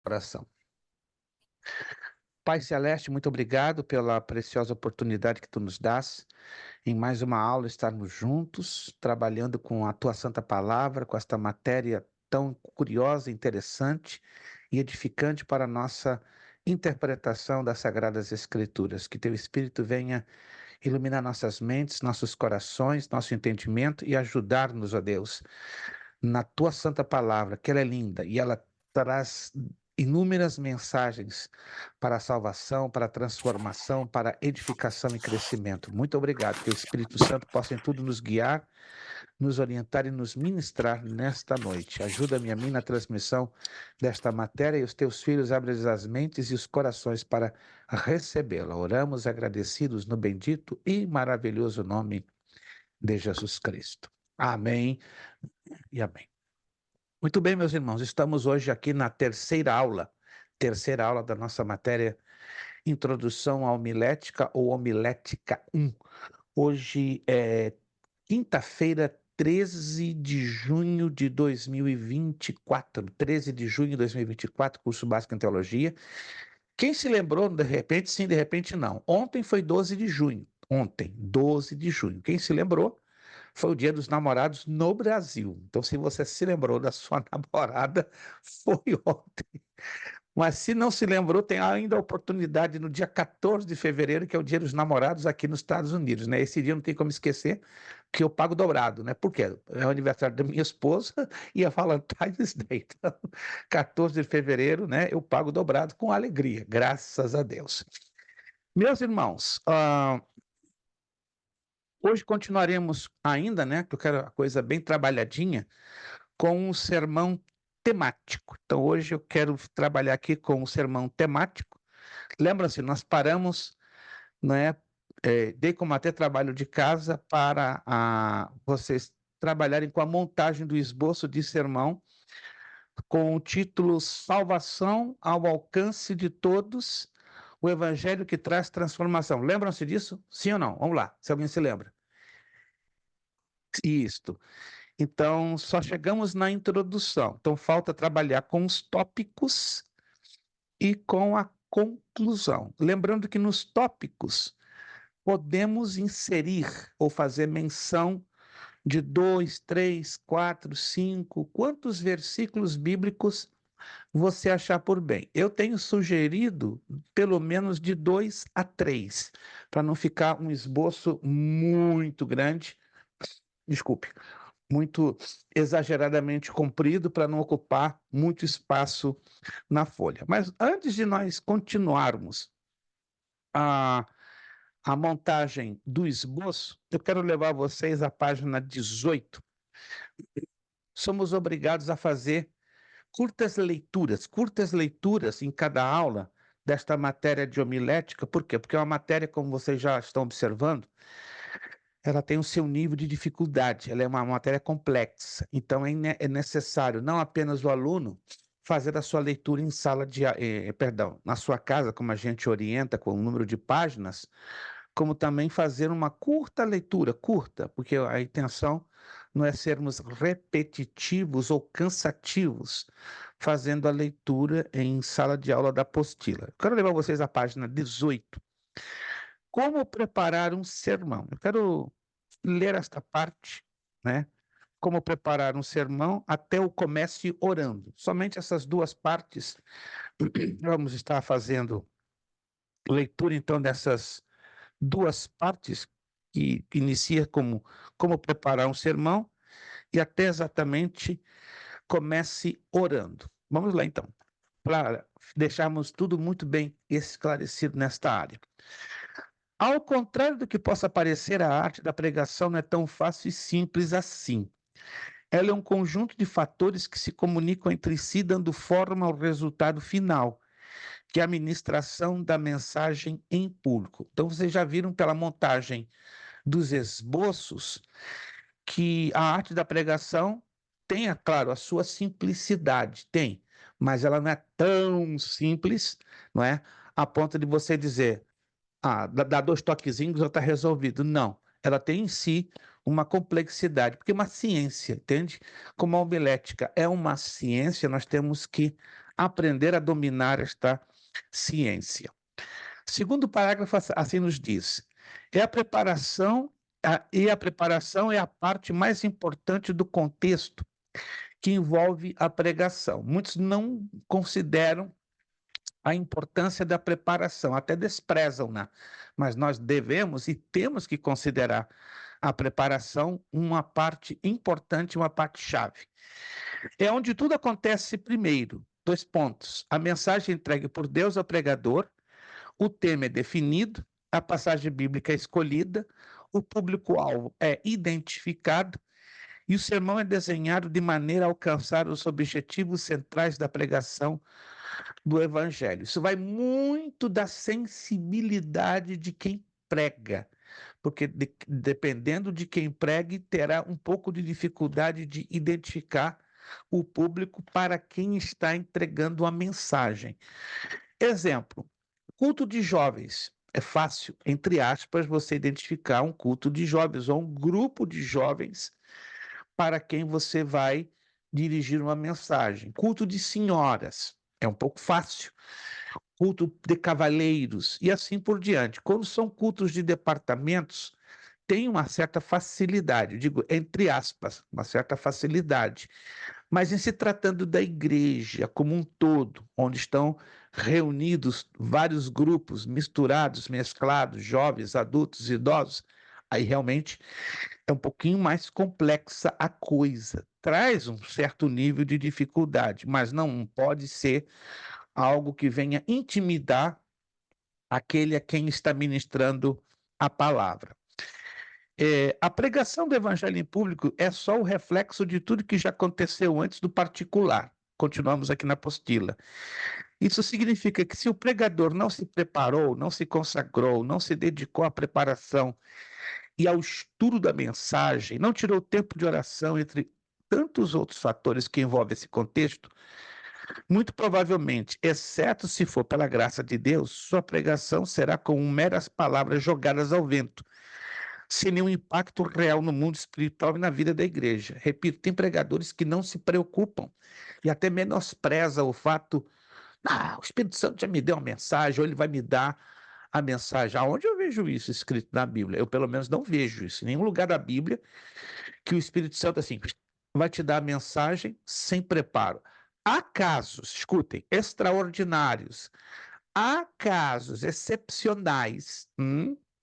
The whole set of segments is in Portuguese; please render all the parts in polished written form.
Oração. Pai Celeste, muito obrigado pela preciosa oportunidade que tu nos dás em mais uma aula estarmos juntos, trabalhando com a tua santa palavra, com esta matéria tão curiosa, interessante e edificante para a nossa interpretação das Sagradas Escrituras. Que teu Espírito venha iluminar nossas mentes, nossos corações, nosso entendimento e ajudar-nos, ó Deus, na tua santa palavra, que ela é linda e ela traz inúmeras mensagens para a salvação, para a transformação, para a edificação e crescimento. Muito obrigado, que o Espírito Santo possa em tudo nos guiar, nos orientar e nos ministrar nesta noite. Ajuda-me a mim na transmissão desta matéria e os teus filhos abrem as mentes e os corações para recebê-la. Oramos agradecidos no bendito e maravilhoso nome de Jesus Cristo. Amém e amém. Muito bem, meus irmãos, estamos hoje aqui na terceira aula da nossa matéria Introdução à Homilética ou Homilética 1. Hoje é quinta-feira, 13 de junho de 2024, 13 de junho de 2024, curso básico em teologia. Quem se lembrou, de repente sim, de repente não. Ontem foi 12 de junho, ontem, 12 de junho. Quem se lembrou? Foi o Dia dos Namorados no Brasil. Então, se você se lembrou da sua namorada, foi ontem. Mas se não se lembrou, tem ainda a oportunidade no dia 14 de fevereiro, que é o Dia dos Namorados aqui nos Estados Unidos, né? Esse dia não tem como esquecer, que eu pago dobrado, né? Por quê? É o aniversário da minha esposa e a Valentine's Day. Então, 14 de fevereiro, né? Eu pago dobrado com alegria, graças a Deus. Meus irmãos, hoje continuaremos ainda, né? Que eu quero a coisa bem trabalhadinha, com um sermão temático. Então, hoje eu quero trabalhar aqui com um sermão temático. Lembra-se, nós paramos, né? Dei como até trabalho de casa para vocês trabalharem com a montagem do esboço de sermão com o título Salvação ao alcance de todos, o evangelho que traz transformação. Lembram-se disso? Sim ou não? Vamos lá, se alguém se lembra. Isto. Então, só chegamos na introdução. Então, falta trabalhar com os tópicos e com a conclusão. Lembrando que nos tópicos podemos inserir ou fazer menção de 2, 3, 4, 5, quantos versículos bíblicos você achar por bem. Eu tenho sugerido pelo menos de 2 a 3, para não ficar um esboço muito grande. Desculpe, muito exageradamente comprido para não ocupar muito espaço na folha. Mas antes de nós continuarmos a, a montagem do esboço, eu quero levar vocês à página 18. Somos obrigados a fazer curtas leituras em cada aula desta matéria de homilética. Por quê? Porque é uma matéria, como vocês já estão observando, ela tem o seu nível de dificuldade, ela é uma matéria complexa. Então, é necessário não apenas o aluno fazer a sua leitura em sala de, na sua casa, como a gente orienta com o número de páginas, como também fazer uma curta leitura, curta, porque a intenção não é sermos repetitivos ou cansativos fazendo a leitura em sala de aula da apostila. Quero levar vocês à página 18. Como preparar um sermão? Eu quero ler esta parte, né? Como preparar um sermão até o comece orando. Somente essas duas partes. Vamos estar fazendo leitura, então, dessas duas partes que inicia como preparar um sermão e até exatamente comece orando. Vamos lá, então, para deixarmos tudo muito bem esclarecido nesta área. Ao contrário do que possa parecer, a arte da pregação não é tão fácil e simples assim. Ela é um conjunto de fatores que se comunicam entre si, dando forma ao resultado final, que é a ministração da mensagem em público. Então, vocês já viram pela montagem dos esboços que a arte da pregação tem, é claro, a sua simplicidade, tem, mas ela não é tão simples, não é? A ponto de você dizer, dá 2 toquezinhos já está resolvido. Não, ela tem em si uma complexidade, porque é uma ciência, entende? Como a homilética é uma ciência, nós temos que aprender a dominar esta ciência. Segundo parágrafo, assim nos diz: é a preparação, a preparação é a parte mais importante do contexto que envolve a pregação. Muitos não consideram a importância da preparação, até desprezam-na, mas nós devemos e temos que considerar a preparação uma parte importante, uma parte chave. É onde tudo acontece primeiro. 2 pontos: a mensagem entregue por Deus ao pregador, o tema é definido, a passagem bíblica é escolhida, o público-alvo é identificado e o sermão é desenhado de maneira a alcançar os objetivos centrais da pregação do evangelho. Isso vai muito da sensibilidade de quem prega, porque dependendo de quem pregue, terá um pouco de dificuldade de identificar o público para quem está entregando a mensagem. Exemplo: culto de jovens. É fácil, entre aspas, você identificar um culto de jovens ou um grupo de jovens para quem você vai dirigir uma mensagem. Culto de senhoras. É um pouco fácil. Culto de cavalheiros e assim por diante. Quando são cultos de departamentos, tem uma certa facilidade, digo entre aspas, uma certa facilidade. Mas em se tratando da igreja como um todo, onde estão reunidos vários grupos misturados, mesclados, jovens, adultos, idosos, aí realmente é um pouquinho mais complexa a coisa. Traz um certo nível de dificuldade, mas não pode ser algo que venha intimidar aquele a quem está ministrando a palavra. A pregação do evangelho em público é só o reflexo de tudo que já aconteceu antes do particular. Continuamos aqui na apostila. Isso significa que se o pregador não se preparou, não se consagrou, não se dedicou à preparação e ao estudo da mensagem, não tirou tempo de oração, entre tantos outros fatores que envolvem esse contexto, muito provavelmente, exceto se for pela graça de Deus, sua pregação será como meras palavras jogadas ao vento, sem nenhum impacto real no mundo espiritual e na vida da igreja. Repito, tem pregadores que não se preocupam e até menosprezam o fato: o Espírito Santo já me deu uma mensagem, ou ele vai me dar a mensagem. Aonde eu vejo isso escrito na Bíblia? Eu, pelo menos, não vejo isso em nenhum lugar da Bíblia, que o Espírito Santo, assim, vai te dar a mensagem sem preparo. Há casos, escutem, extraordinários, há casos excepcionais,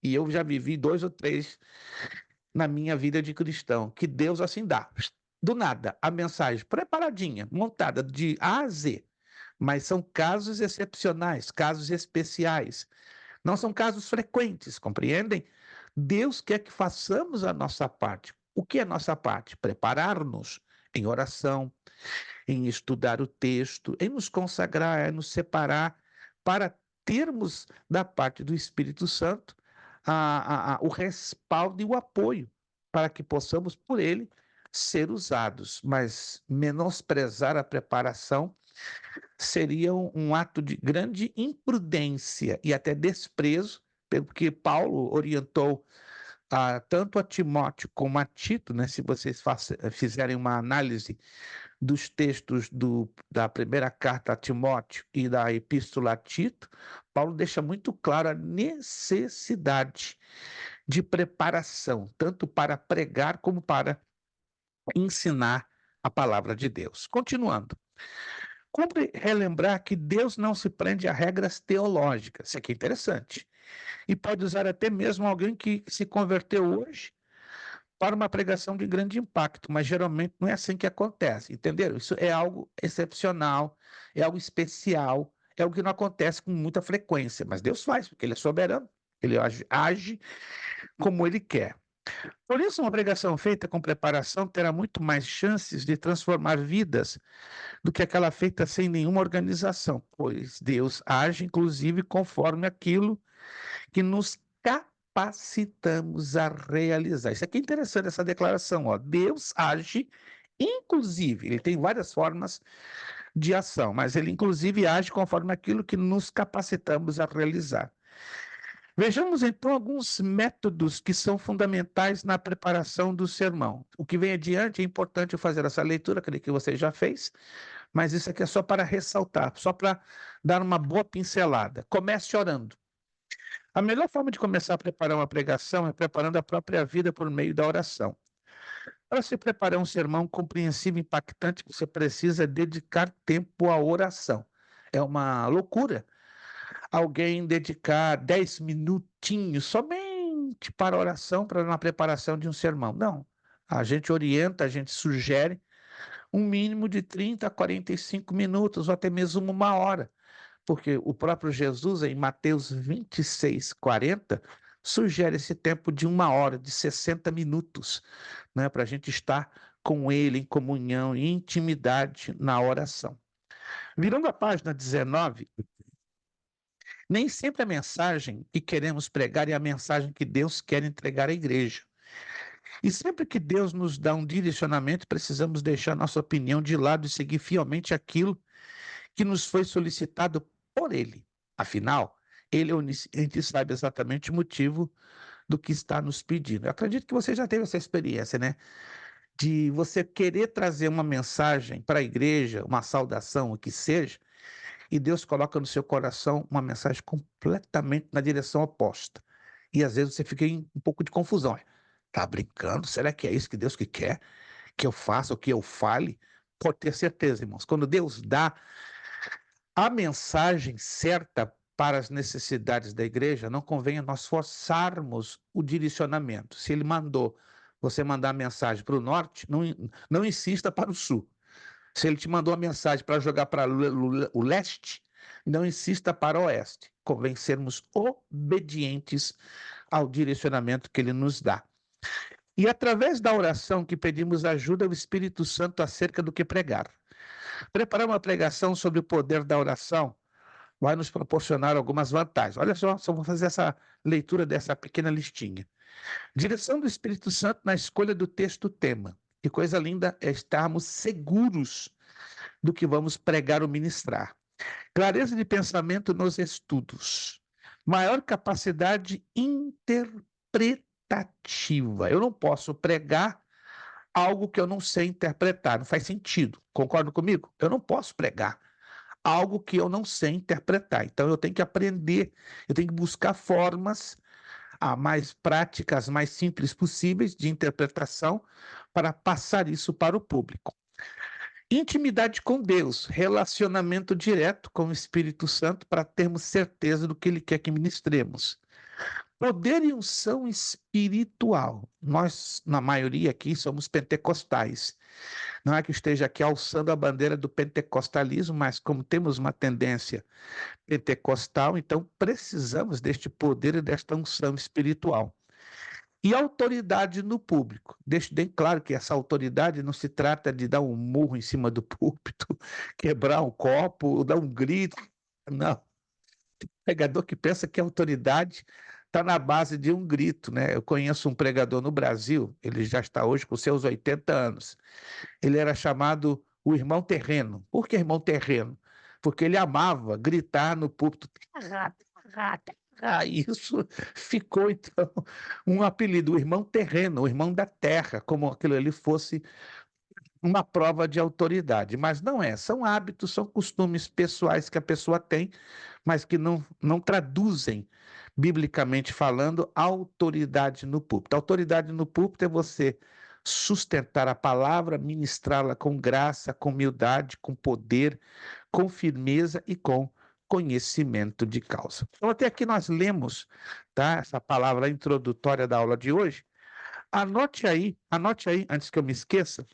e eu já vivi 2 ou 3 na minha vida de cristão, que Deus assim dá, do nada, a mensagem preparadinha, montada de A a Z, mas são casos excepcionais, casos especiais, não são casos frequentes, compreendem? Deus quer que façamos a nossa parte. O que é nossa parte? Preparar-nos em oração, em estudar o texto, em nos consagrar, em nos separar, para termos da parte do Espírito Santo o respaldo e o apoio, para que possamos, por ele, ser usados. Mas menosprezar a preparação seria um ato de grande imprudência e até desprezo, porque Paulo orientou tanto a Timóteo como a Tito, né? Se vocês fizerem uma análise dos textos da primeira carta a Timóteo e da epístola a Tito, Paulo deixa muito claro a necessidade de preparação, tanto para pregar como para ensinar a palavra de Deus. Continuando. Cumpre relembrar que Deus não se prende a regras teológicas. Isso aqui é interessante. E pode usar até mesmo alguém que se converteu hoje para uma pregação de grande impacto, mas geralmente não é assim que acontece, entenderam? Isso é algo excepcional, é algo especial, é algo que não acontece com muita frequência, mas Deus faz, porque Ele é soberano, Ele age como Ele quer. Por isso, uma pregação feita com preparação terá muito mais chances de transformar vidas do que aquela feita sem nenhuma organização, pois Deus age, inclusive, conforme aquilo que nos capacitamos a realizar. Isso aqui é interessante, essa declaração, ó. Deus age, inclusive, ele tem várias formas de ação, mas ele inclusive age conforme aquilo que nos capacitamos a realizar. Vejamos então alguns métodos que são fundamentais na preparação do sermão. O que vem adiante é importante eu fazer essa leitura, creio que você já fez, mas isso aqui é só para ressaltar, só para dar uma boa pincelada. Comece orando. A melhor forma de começar a preparar uma pregação é preparando a própria vida por meio da oração. Para se preparar um sermão compreensivo e impactante, você precisa dedicar tempo à oração. É uma loucura alguém dedicar 10 minutinhos somente para a oração, para na preparação de um sermão. Não. A gente orienta, a gente sugere um mínimo de 30 a 45 minutos, ou até mesmo uma hora, porque o próprio Jesus, em Mateus 26:40, sugere esse tempo de uma hora, de 60 minutos, né, para a gente estar com Ele em comunhão e intimidade na oração. Virando a página 19, nem sempre a mensagem que queremos pregar é a mensagem que Deus quer entregar à igreja. E sempre que Deus nos dá um direcionamento, precisamos deixar nossa opinião de lado e seguir fielmente aquilo que nos foi solicitado por Ele. Afinal, Ele é onisciente e sabe exatamente o motivo do que está nos pedindo. Eu acredito que você já teve essa experiência, né? De você querer trazer uma mensagem para a igreja, uma saudação, o que seja, e Deus coloca no seu coração uma mensagem completamente na direção oposta. E às vezes você fica em um pouco de confusão. Tá brincando? Será que é isso que Deus que quer que eu faça, ou que eu fale? Pode ter certeza, irmãos. Quando Deus dá a mensagem certa para as necessidades da igreja, não convém nós forçarmos o direcionamento. Se ele mandou você mandar a mensagem para o norte, não insista para o sul. Se ele te mandou a mensagem para jogar para o leste, não insista para o oeste. Convém sermos obedientes ao direcionamento que ele nos dá. E através da oração que pedimos ajuda ao Espírito Santo acerca do que pregar. Preparar uma pregação sobre o poder da oração vai nos proporcionar algumas vantagens. Olha só vou fazer essa leitura dessa pequena listinha. Direção do Espírito Santo na escolha do texto-tema. Que coisa linda é estarmos seguros do que vamos pregar ou ministrar. Clareza de pensamento nos estudos. Maior capacidade interpretativa. Eu não posso pregar algo que eu não sei interpretar, não faz sentido. Concorda comigo? Eu não posso pregar algo que eu não sei interpretar. Então eu tenho que aprender, eu tenho que buscar formas mais práticas, mais simples possíveis de interpretação para passar isso para o público. Intimidade com Deus, relacionamento direto com o Espírito Santo para termos certeza do que Ele quer que ministremos. Poder e unção espiritual. Nós, na maioria aqui, somos pentecostais. Não é que esteja aqui alçando a bandeira do pentecostalismo, mas como temos uma tendência pentecostal, então precisamos deste poder e desta unção espiritual. E autoridade no público. Deixo bem claro que essa autoridade não se trata de dar um murro em cima do púlpito, quebrar um copo, dar um grito. Não. Tem pregador que pensa que a autoridade está na base de um grito, né? Eu conheço um pregador no Brasil, ele já está hoje com seus 80 anos. Ele era chamado o irmão terreno. Por que irmão terreno? Porque ele amava gritar no púlpito. Terra, terra, terra. Isso ficou, então, um apelido, o irmão terreno, o irmão da terra, como aquilo ali fosse uma prova de autoridade. Mas não é, são hábitos, são costumes pessoais que a pessoa tem, mas que não traduzem, biblicamente falando, autoridade no púlpito. Autoridade no púlpito é você sustentar a palavra, ministrá-la com graça, com humildade, com poder, com firmeza e com conhecimento de causa. Então, até aqui nós lemos, tá, essa palavra introdutória da aula de hoje. Anote aí, antes que eu me esqueça,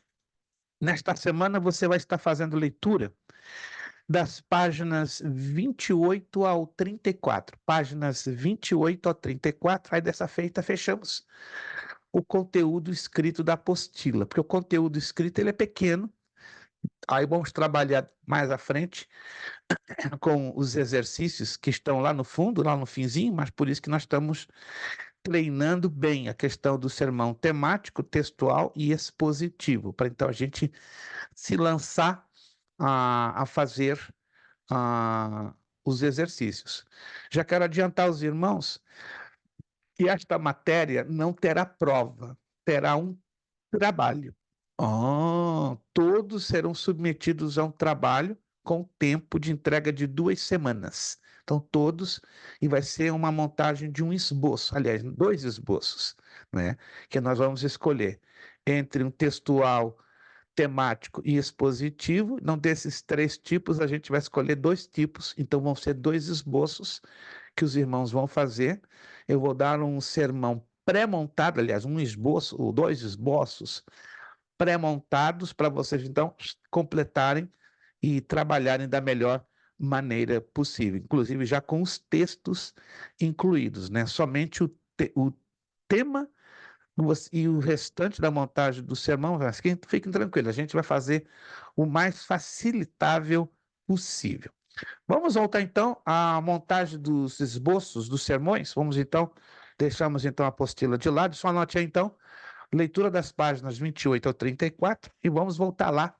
nesta semana você vai estar fazendo leitura das páginas 28 ao 34. Páginas 28 ao 34, aí dessa feita fechamos o conteúdo escrito da apostila, porque o conteúdo escrito ele é pequeno, aí vamos trabalhar mais à frente com os exercícios que estão lá no fundo, lá no finzinho, mas por isso que nós estamos treinando bem a questão do sermão temático, textual e expositivo, para então a gente se lançar a fazer os exercícios. Já quero adiantar aos irmãos que esta matéria não terá prova, terá um trabalho. Não, todos serão submetidos a um trabalho com tempo de entrega de 2 semanas. Então, todos, e vai ser uma montagem de um esboço, aliás, 2 esboços, né? Que nós vamos escolher entre um textual, temático e expositivo. Não, desses 3 tipos, a gente vai escolher 2 tipos, então vão ser 2 esboços que os irmãos vão fazer. Eu vou dar um sermão pré-montado, aliás, um esboço, ou 2 esboços pré-montados para vocês, então, completarem e trabalharem da melhor maneira possível, inclusive já com os textos incluídos, né? Somente o tema e o restante da montagem do sermão, fiquem tranquilos, a gente vai fazer o mais facilitável possível. Vamos voltar então à montagem dos esboços dos sermões. Deixamos então a apostila de lado, só anote aí então, leitura das páginas 28 ao 34, e vamos voltar lá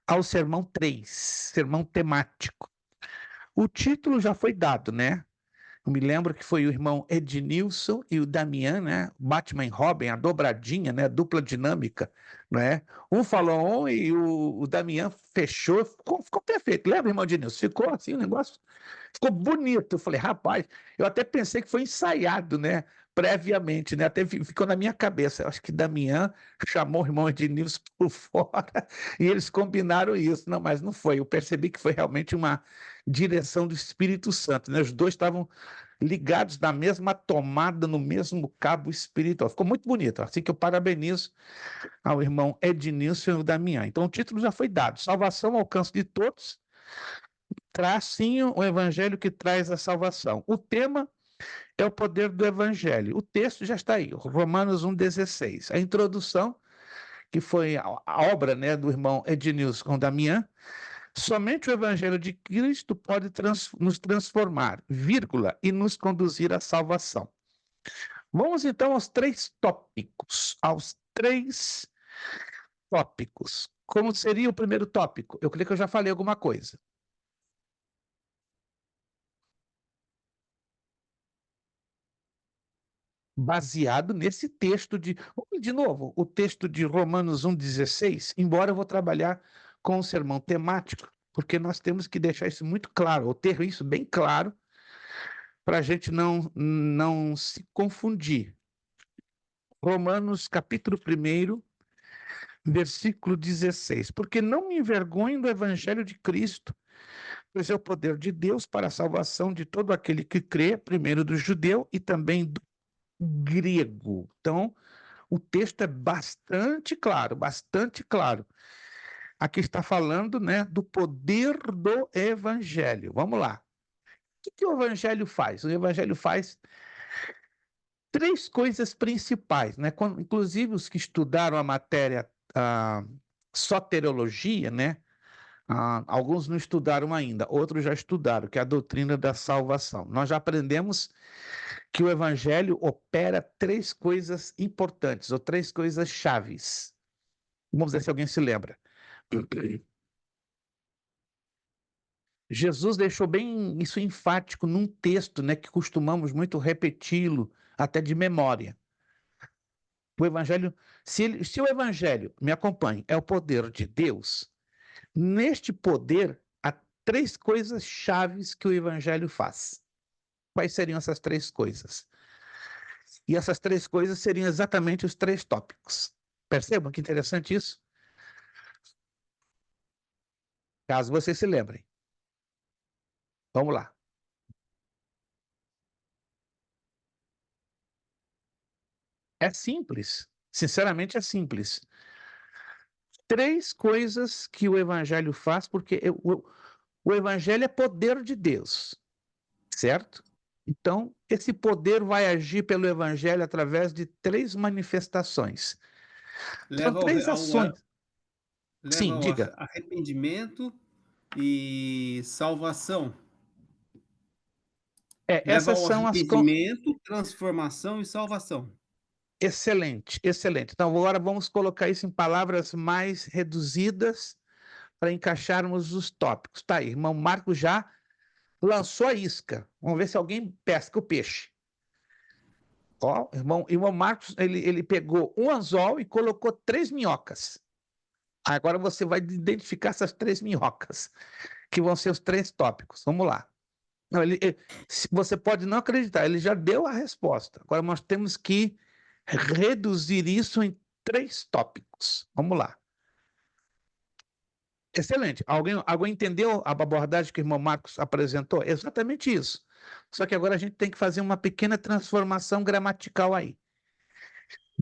ao sermão 3, sermão temático. O título já foi dado, né? Eu me lembro que foi o irmão Ednilson e o Damian, né? Batman e Robin, a dobradinha, né? A dupla dinâmica, não é? Um falou um e o Damian fechou, ficou perfeito. Lembra, irmão Ednilson? Ficou assim o negócio, ficou bonito. Eu falei, rapaz, eu até pensei que foi ensaiado, né? Previamente, né? Até ficou na minha cabeça. Eu acho que Damian chamou o irmão Ednilson por fora e eles combinaram isso. Não, mas não foi. Eu percebi que foi realmente uma direção do Espírito Santo, né? Os dois estavam ligados na mesma tomada, no mesmo cabo espiritual. Ficou muito bonito. Assim que eu parabenizo ao irmão Ednilson e ao Damian. Então o título já foi dado. Salvação ao alcance de todos. Traz sim o evangelho que traz a salvação. O tema é o poder do evangelho. O texto já está aí, Romanos 1,16. A introdução, que foi a obra, né, do irmão Ednilson com Damian. Somente o Evangelho de Cristo pode nos transformar, vírgula, e nos conduzir à salvação. Vamos então aos 3 tópicos. Como seria o primeiro tópico? Eu creio que eu já falei alguma coisa. Baseado nesse texto de novo, o texto de Romanos 1,16, embora eu vou trabalhar com o sermão temático, porque nós temos que deixar isso muito claro, ou ter isso bem claro, para a gente não se confundir. Romanos capítulo 1, versículo 16. Porque não me envergonho do evangelho de Cristo, pois é o poder de Deus para a salvação de todo aquele que crê, primeiro do judeu e também do grego. Então, o texto é bastante claro, bastante claro. Aqui está falando, né, do poder do evangelho. Vamos lá. O que o evangelho faz? O evangelho faz 3 coisas principais, né? Inclusive os que estudaram a matéria soteriologia, né? Alguns não estudaram ainda, outros já estudaram, que é a doutrina da salvação. Nós já aprendemos que o evangelho opera 3 coisas importantes, ou 3 coisas chaves. Vamos ver se alguém se lembra. Jesus deixou bem isso enfático num texto, né, que costumamos muito repeti-lo, até de memória. O evangelho, se o evangelho, me acompanhe, é o poder de Deus, neste poder há 3 coisas chaves que o evangelho faz. Quais seriam essas 3 coisas? E essas 3 coisas seriam exatamente os 3 tópicos. Percebam que interessante isso? Caso vocês se lembrem. Vamos lá. É simples. Sinceramente, é simples. 3 coisas que o evangelho faz, porque o evangelho é poder de Deus, certo? Então, esse poder vai agir pelo evangelho através de 3 manifestações. São Leva 3 ações. leva Sim, ao diga. arrependimento e salvação. Leva Essas ao são as. arrependimento, transformação e salvação. Excelente, excelente. Então, agora vamos colocar isso em palavras mais reduzidas para encaixarmos os tópicos. Tá aí, irmão Marcos já lançou a isca. Vamos ver se alguém pesca o peixe. Ó, irmão Marcos, ele pegou um anzol e colocou 3 minhocas. Agora você vai identificar essas 3 minhocas, que vão ser os 3 tópicos. Vamos lá. Não, você pode não acreditar, ele já deu a resposta. Agora nós temos que reduzir isso em 3 tópicos. Vamos lá. Excelente. Alguém entendeu a abordagem que o irmão Marcos apresentou? Exatamente isso. Só que agora a gente tem que fazer uma pequena transformação gramatical aí,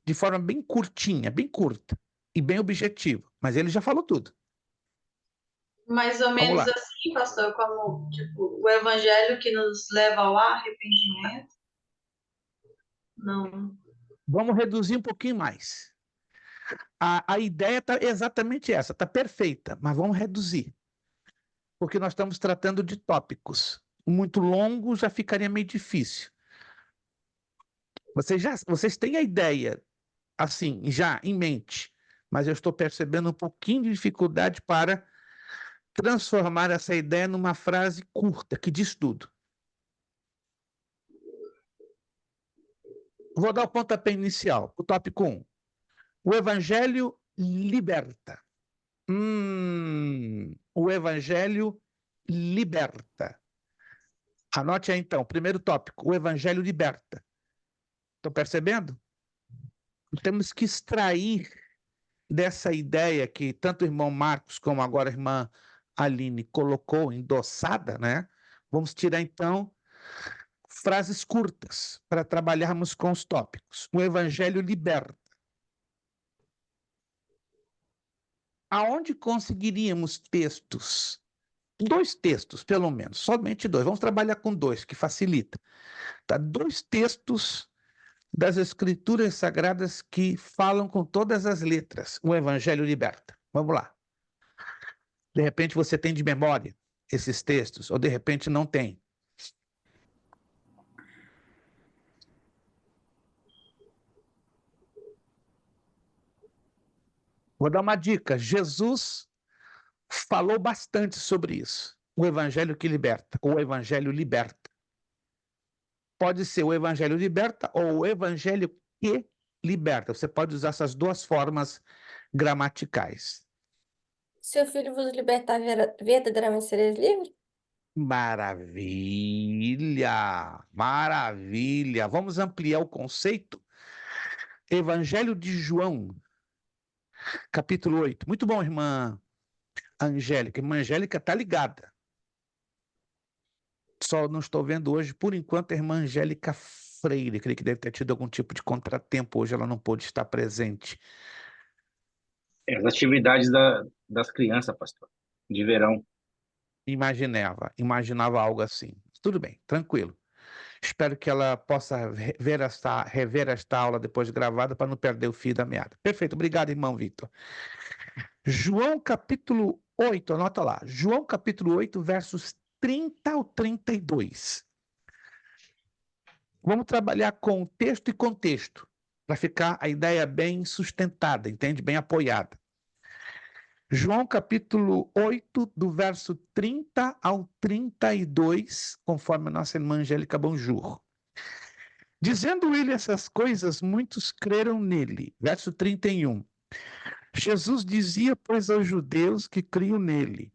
de forma bem curtinha, bem curta e bem objetiva. Mas ele já falou tudo. Mais ou Vamos menos lá. assim, pastor, como tipo, o evangelho que nos leva ao arrependimento. Não. Vamos reduzir um pouquinho mais. A ideia está exatamente essa, está perfeita, mas vamos reduzir. Porque nós estamos tratando de tópicos. Muito longo já ficaria meio difícil. Vocês têm a ideia, assim, já em mente, mas eu estou percebendo um pouquinho de dificuldade para transformar essa ideia numa frase curta, que diz tudo. Vou dar o pontapé inicial, o tópico 1. O Evangelho liberta. O Evangelho liberta. Anote aí, então, primeiro tópico, o Evangelho liberta. Estão percebendo? Temos que extrair dessa ideia que tanto o irmão Marcos como agora a irmã Aline colocou, endossada, né? Vamos tirar, então, frases curtas para trabalharmos com os tópicos. O Evangelho liberta. Aonde conseguiríamos textos? 2 textos, pelo menos, somente 2. Vamos trabalhar com 2, que facilita. Tá? 2 textos das Escrituras Sagradas que falam com todas as letras. O Evangelho liberta. Vamos lá. De repente você tem de memória esses textos, ou de repente não tem. Vou dar uma dica. Jesus falou bastante sobre isso. O Evangelho que liberta, ou o Evangelho liberta. Pode ser o Evangelho liberta ou o Evangelho que liberta. Você pode usar essas 2 formas gramaticais. Se o filho vos libertar, verdadeiramente sereis livres? Maravilha! Maravilha! Vamos ampliar o conceito? Evangelho de João, capítulo 8. Muito bom, irmã Angélica. Irmã Angélica está ligada. Só não estou vendo hoje, por enquanto, a irmã Angélica Freire. Creio que deve ter tido algum tipo de contratempo. Hoje ela não pôde estar presente. As atividades das crianças, pastor, de verão. Imaginava algo assim. Tudo bem, tranquilo. Espero que ela possa rever esta aula depois gravada para não perder o fio da meada. Perfeito, obrigado, irmão Vitor. João capítulo 8, anota lá. João capítulo 8, versos 30 ao 32. Vamos trabalhar com texto e contexto, para ficar a ideia bem sustentada, entende? Bem apoiada. João capítulo 8, do verso 30 ao 32, conforme a nossa irmã Angélica Bonjour. Dizendo ele essas coisas, muitos creram nele. Verso 31. Jesus dizia, pois, aos judeus que criam nele: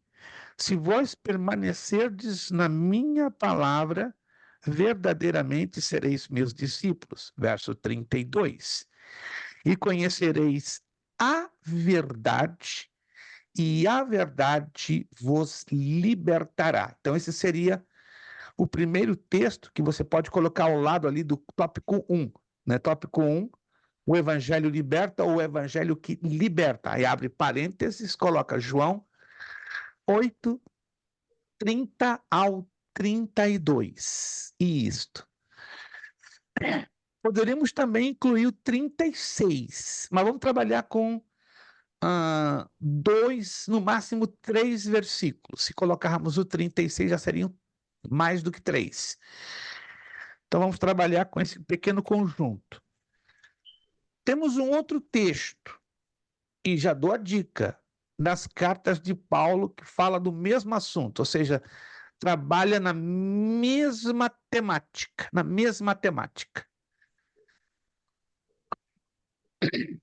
se vós permanecerdes na minha palavra, verdadeiramente sereis meus discípulos. Verso 32. E conhecereis a verdade, e a verdade vos libertará. Então, esse seria o primeiro texto que você pode colocar ao lado ali do tópico 1. Né? Tópico 1, o Evangelho liberta ou o Evangelho que liberta. Aí abre parênteses, coloca João 8, 30 ao 32. E isto. Poderíamos também incluir o 36, mas vamos trabalhar com 2, no máximo 3 versículos. Se colocarmos o 36, já seriam mais do que 3. Então vamos trabalhar com esse pequeno conjunto. Temos um outro texto, e já dou a dica, das cartas de Paulo, que fala do mesmo assunto, ou seja, trabalha na mesma temática,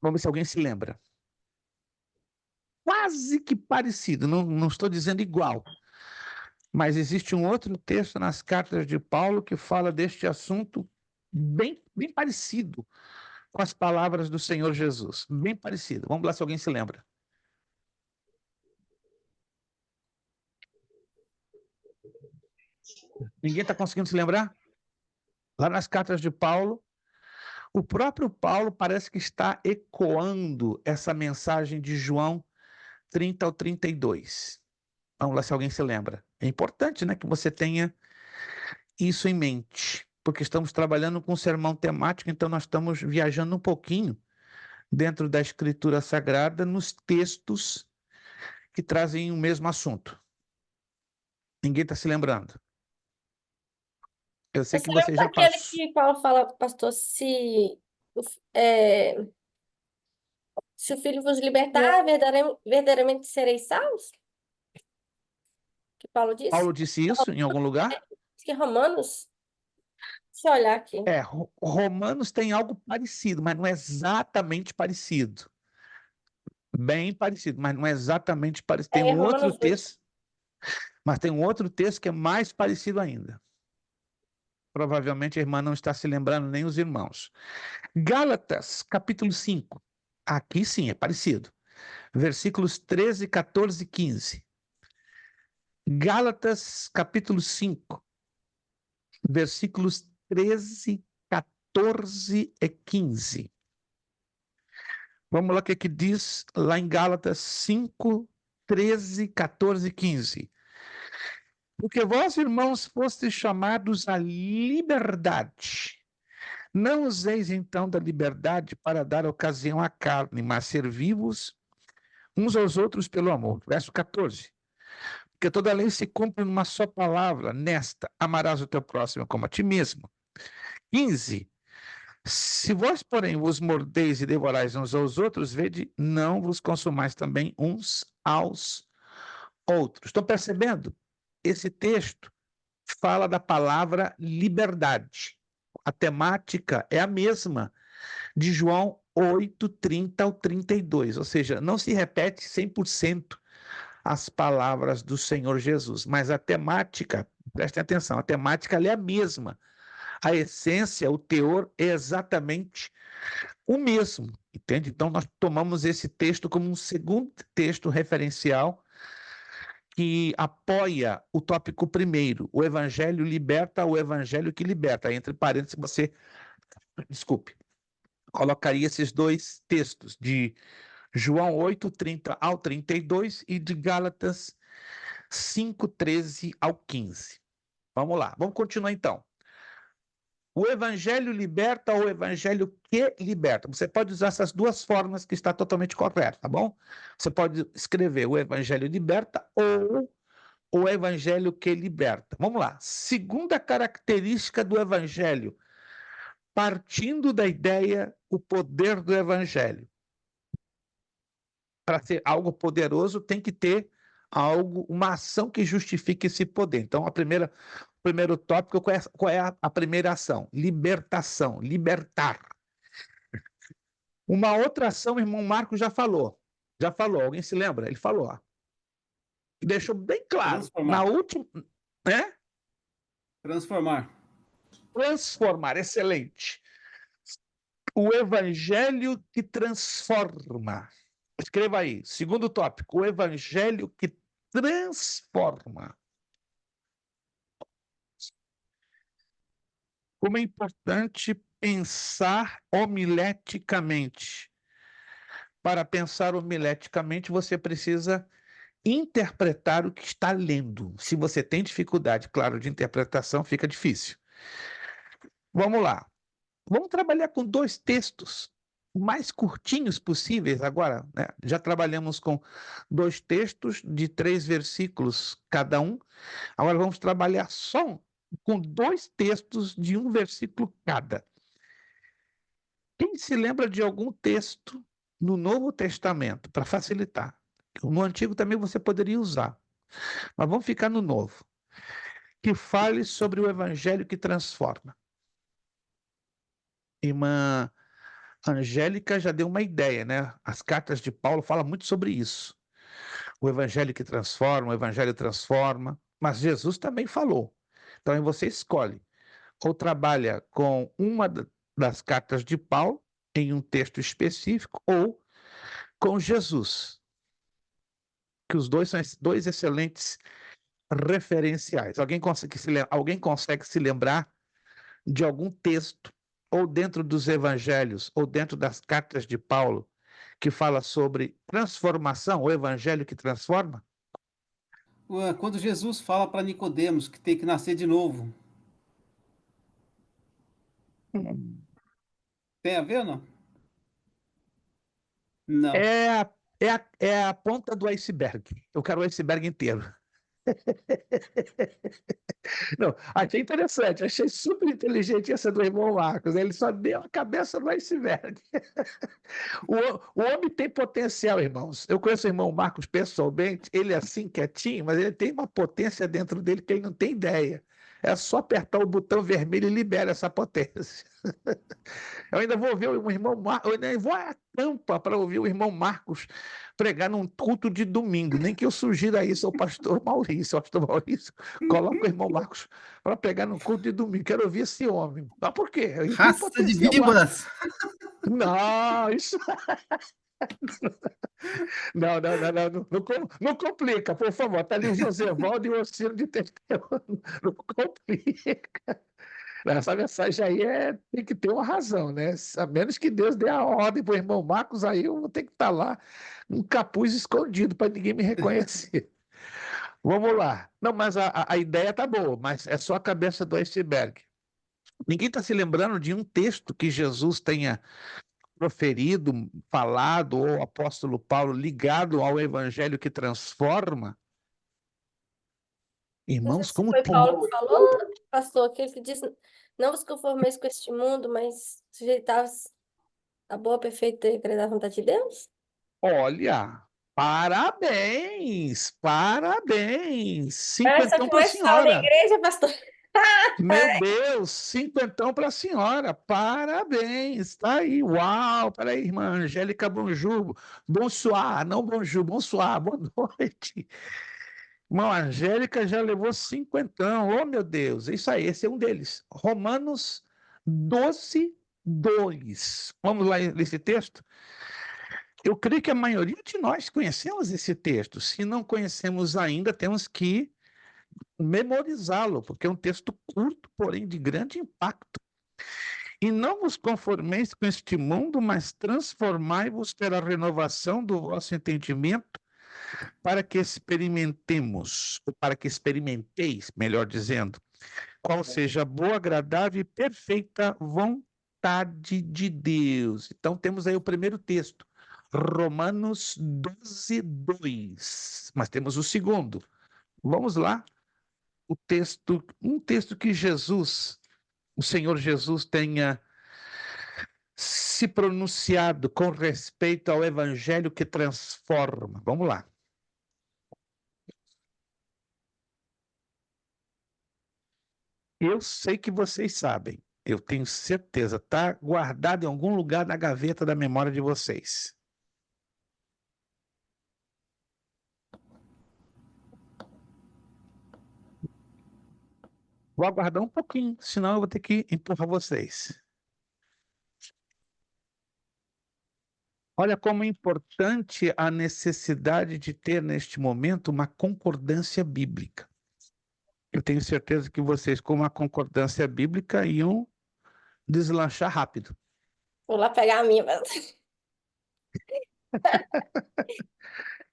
Vamos ver se alguém se lembra. quase que parecido, não estou dizendo igual, mas existe um outro texto nas cartas de Paulo que fala deste assunto bem parecido com as palavras do Senhor Jesus, bem parecido. Vamos lá se alguém se lembra. Ninguém está conseguindo se lembrar? Lá nas cartas de Paulo, o próprio Paulo parece que está ecoando essa mensagem de João 30 ao 32. Vamos lá se alguém se lembra. É importante, né, que você tenha isso em mente, porque estamos trabalhando com um sermão temático, então nós estamos viajando um pouquinho dentro da Escritura Sagrada nos textos que trazem o mesmo assunto. Ninguém está se lembrando. Eu sei que Você lembra você já daquele passou. que Paulo fala, pastor, é, se o filho vos libertar, verdadeiramente sereis salvos? Que Paulo disse? Paulo disse isso em algum lugar? Diz que Romanos, deixa eu olhar aqui. Romanos tem algo parecido, mas não é exatamente parecido. Bem parecido, mas não é exatamente parecido. Tem um outro Romanos 8. texto, mas tem um outro texto que é mais parecido ainda. Provavelmente a irmã não está se lembrando, nem os irmãos. Gálatas, capítulo 5. Aqui sim, é parecido. Versículos 13, 14 e 15. Gálatas, capítulo 5, versículos 13, 14 e 15. Vamos lá o que diz lá em Gálatas 5, 13, 14 e 15. Porque vós, irmãos, fostes chamados à liberdade. Não useis então da liberdade para dar ocasião à carne, mas servi-vos uns aos outros pelo amor. Verso 14. Porque toda a lei se cumpre numa só palavra, nesta: amarás o teu próximo como a ti mesmo. 15. Se vós, porém, vos mordeis e devorais uns aos outros, vede, não vos consumais também uns aos outros. Estão percebendo? Esse texto fala da palavra liberdade. A temática é a mesma de João 8, 30 ao 32, ou seja, não se repete 100% as palavras do Senhor Jesus, mas a temática, prestem atenção, a temática é a mesma. A essência, o teor é exatamente o mesmo, entende? Então nós tomamos esse texto como um segundo texto referencial que apoia o tópico primeiro, o evangelho liberta, o evangelho que liberta. Entre parênteses, você, desculpe, colocaria esses dois textos de João 8, 30 ao 32 e de Gálatas 5, 13 ao 15. Vamos lá, vamos continuar então. O evangelho liberta ou o evangelho que liberta. Você pode usar essas duas formas que está totalmente correto, tá bom? Você pode escrever o evangelho liberta ou o evangelho que liberta. Vamos lá. Segunda característica do evangelho, partindo da ideia, o poder do evangelho. Para ser algo poderoso, tem que ter algo, uma ação que justifique esse poder. Então, o primeiro tópico, qual é a primeira ação? Libertação, libertar. Uma outra ação, o irmão Marcos já falou, alguém se lembra? Ele falou, ó. Deixou bem claro, Transformar. na última, né? Transformar, excelente. O evangelho que transforma. Escreva aí, segundo tópico, o evangelho que transforma. Como é importante pensar homileticamente. Para pensar homileticamente, você precisa interpretar o que está lendo. Se você tem dificuldade, claro, de interpretação, fica difícil. Vamos lá. Vamos trabalhar com dois textos mais curtinhos possíveis agora, né? Já trabalhamos com dois textos de 3 versículos cada um. Agora vamos trabalhar só com dois textos de 1 versículo cada. Quem se lembra de algum texto no Novo Testamento, para facilitar? No Antigo também você poderia usar, mas vamos ficar no Novo, que fale sobre o evangelho que transforma. Irmã Angélica já deu uma ideia, né? As cartas de Paulo falam muito sobre isso. O evangelho que transforma, o evangelho transforma, mas Jesus também falou. Então aí você escolhe, ou trabalha com uma das cartas de Paulo, em um texto específico, ou com Jesus, que os dois são dois excelentes referenciais. Alguém consegue se lembrar de algum texto, ou dentro dos evangelhos, ou dentro das cartas de Paulo, que fala sobre transformação, o evangelho que transforma? Quando Jesus fala para Nicodemos que tem que nascer de novo, tem a ver ou não? Não. É a ponta do iceberg. Eu quero o iceberg inteiro. Não, achei interessante, achei super inteligente essa do irmão Marcos. Ele só deu a cabeça no iceberg. O homem tem potencial, irmãos. Eu conheço o irmão Marcos pessoalmente, ele é assim quietinho, mas ele tem uma potência dentro dele que ele não tem ideia. É só apertar o botão vermelho e libera essa potência. Eu ainda vou ver o irmão Marcos, eu ainda vou à Tampa para ouvir o irmão Marcos pregar num culto de domingo. Nem que eu sugira isso ao pastor Maurício. O pastor Maurício coloca o irmão Marcos para pregar num culto de domingo. Quero ouvir esse homem. Mas por quê? Ele tem Raça de potencial. víboras! Não, isso. Não, não complica, por favor. Está ali o José Valdo e o Ocino de Testemunho. Não complica. Essa mensagem aí tem que ter uma razão, né? A menos que Deus dê a ordem para o irmão Marcos, aí eu vou ter que estar lá, um capuz escondido para ninguém me reconhecer. Vamos lá. Não, mas a ideia tá boa, mas é só a cabeça do iceberg. Ninguém está se lembrando de um texto que Jesus tenha proferido, falado, ou o apóstolo Paulo ligado ao evangelho que transforma? Não sei Irmãos, se como foi tem. Paulo que falou, pastor, aquele que diz, não vos conformeis com este mundo, mas sujeitai-vos à boa, perfeita e agradável vontade de Deus? Olha, parabéns, parabéns. Essa Cinquentão que para a mais fala da senhora. igreja, pastor. Meu Deus, cinquentão para a senhora. Parabéns. Tá aí. Uau, peraí, irmã Angélica, bonjour. Bonsoir, não bonjour, bonsoir. Boa noite. Irmã Angélica já levou cinquentão. Oh, meu Deus. Isso aí, esse é um deles. Romanos 12, 2. Vamos lá nesse texto? Eu creio que a maioria de nós conhecemos esse texto. Se não conhecemos ainda, temos que memorizá-lo, porque é um texto curto, porém de grande impacto. E não vos conformeis com este mundo, mas transformai-vos pela renovação do vosso entendimento, para que experimenteis, melhor dizendo, qual seja a boa, agradável e perfeita vontade de Deus. Então temos aí o primeiro texto, Romanos 12, 2. Mas temos o segundo. Vamos lá. Um texto que o Senhor Jesus tenha se pronunciado com respeito ao evangelho que transforma. Vamos lá. Eu sei que vocês sabem, eu tenho certeza, está guardado em algum lugar na gaveta da memória de vocês. Vou aguardar um pouquinho, senão eu vou ter que empurrar vocês. Olha como é importante a necessidade de ter, neste momento, uma concordância bíblica. Eu tenho certeza que vocês, com uma concordância bíblica, iam deslanchar rápido. Vou lá pegar a minha, pastor.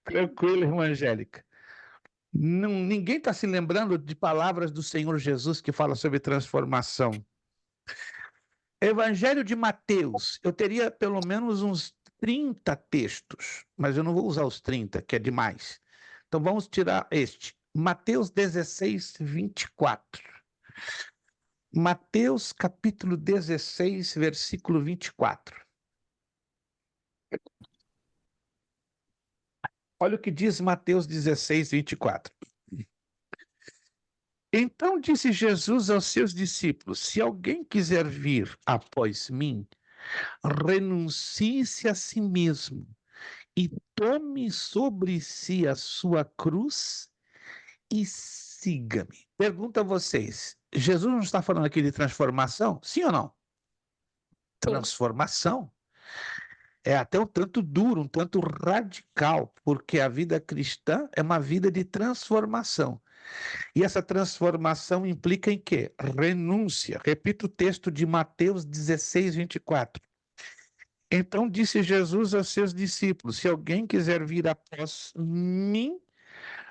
Tranquilo, irmã Angélica. Ninguém está se lembrando de palavras do Senhor Jesus que fala sobre transformação. Evangelho de Mateus, eu teria pelo menos uns 30 textos, mas eu não vou usar os 30, que é demais. Então vamos tirar este. Mateus 16, 24. Mateus capítulo 16, versículo 24. Olha o que diz Mateus 16, 24. Então disse Jesus aos seus discípulos: se alguém quiser vir após mim, renuncie-se a si mesmo e tome sobre si a sua cruz e siga-me. Pergunto a vocês, Jesus não está falando aqui de transformação? Sim ou não? Transformação. É até um tanto duro, um tanto radical, porque a vida cristã é uma vida de transformação. E essa transformação implica em quê? Renúncia. Repito o texto de Mateus 16, 24. Então disse Jesus aos seus discípulos: se alguém quiser vir após mim,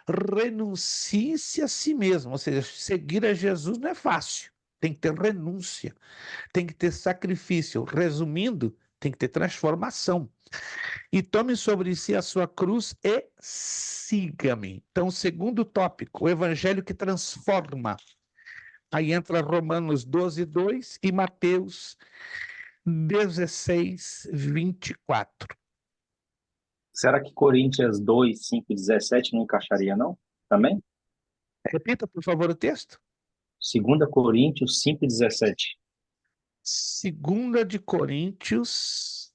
renuncie-se a si mesmo. Ou seja, seguir a Jesus não é fácil. Tem que ter renúncia, tem que ter sacrifício. Resumindo, tem que ter transformação. E tome sobre si a sua cruz e siga-me. Então, o segundo tópico, o evangelho que transforma. Aí entra Romanos 12, 2 e Mateus 16, 24. Será que Coríntios 2, 5 e 17 não encaixaria, não? Também? Repita, por favor, o texto. 2 Coríntios 5 e 17. 2 de Coríntios.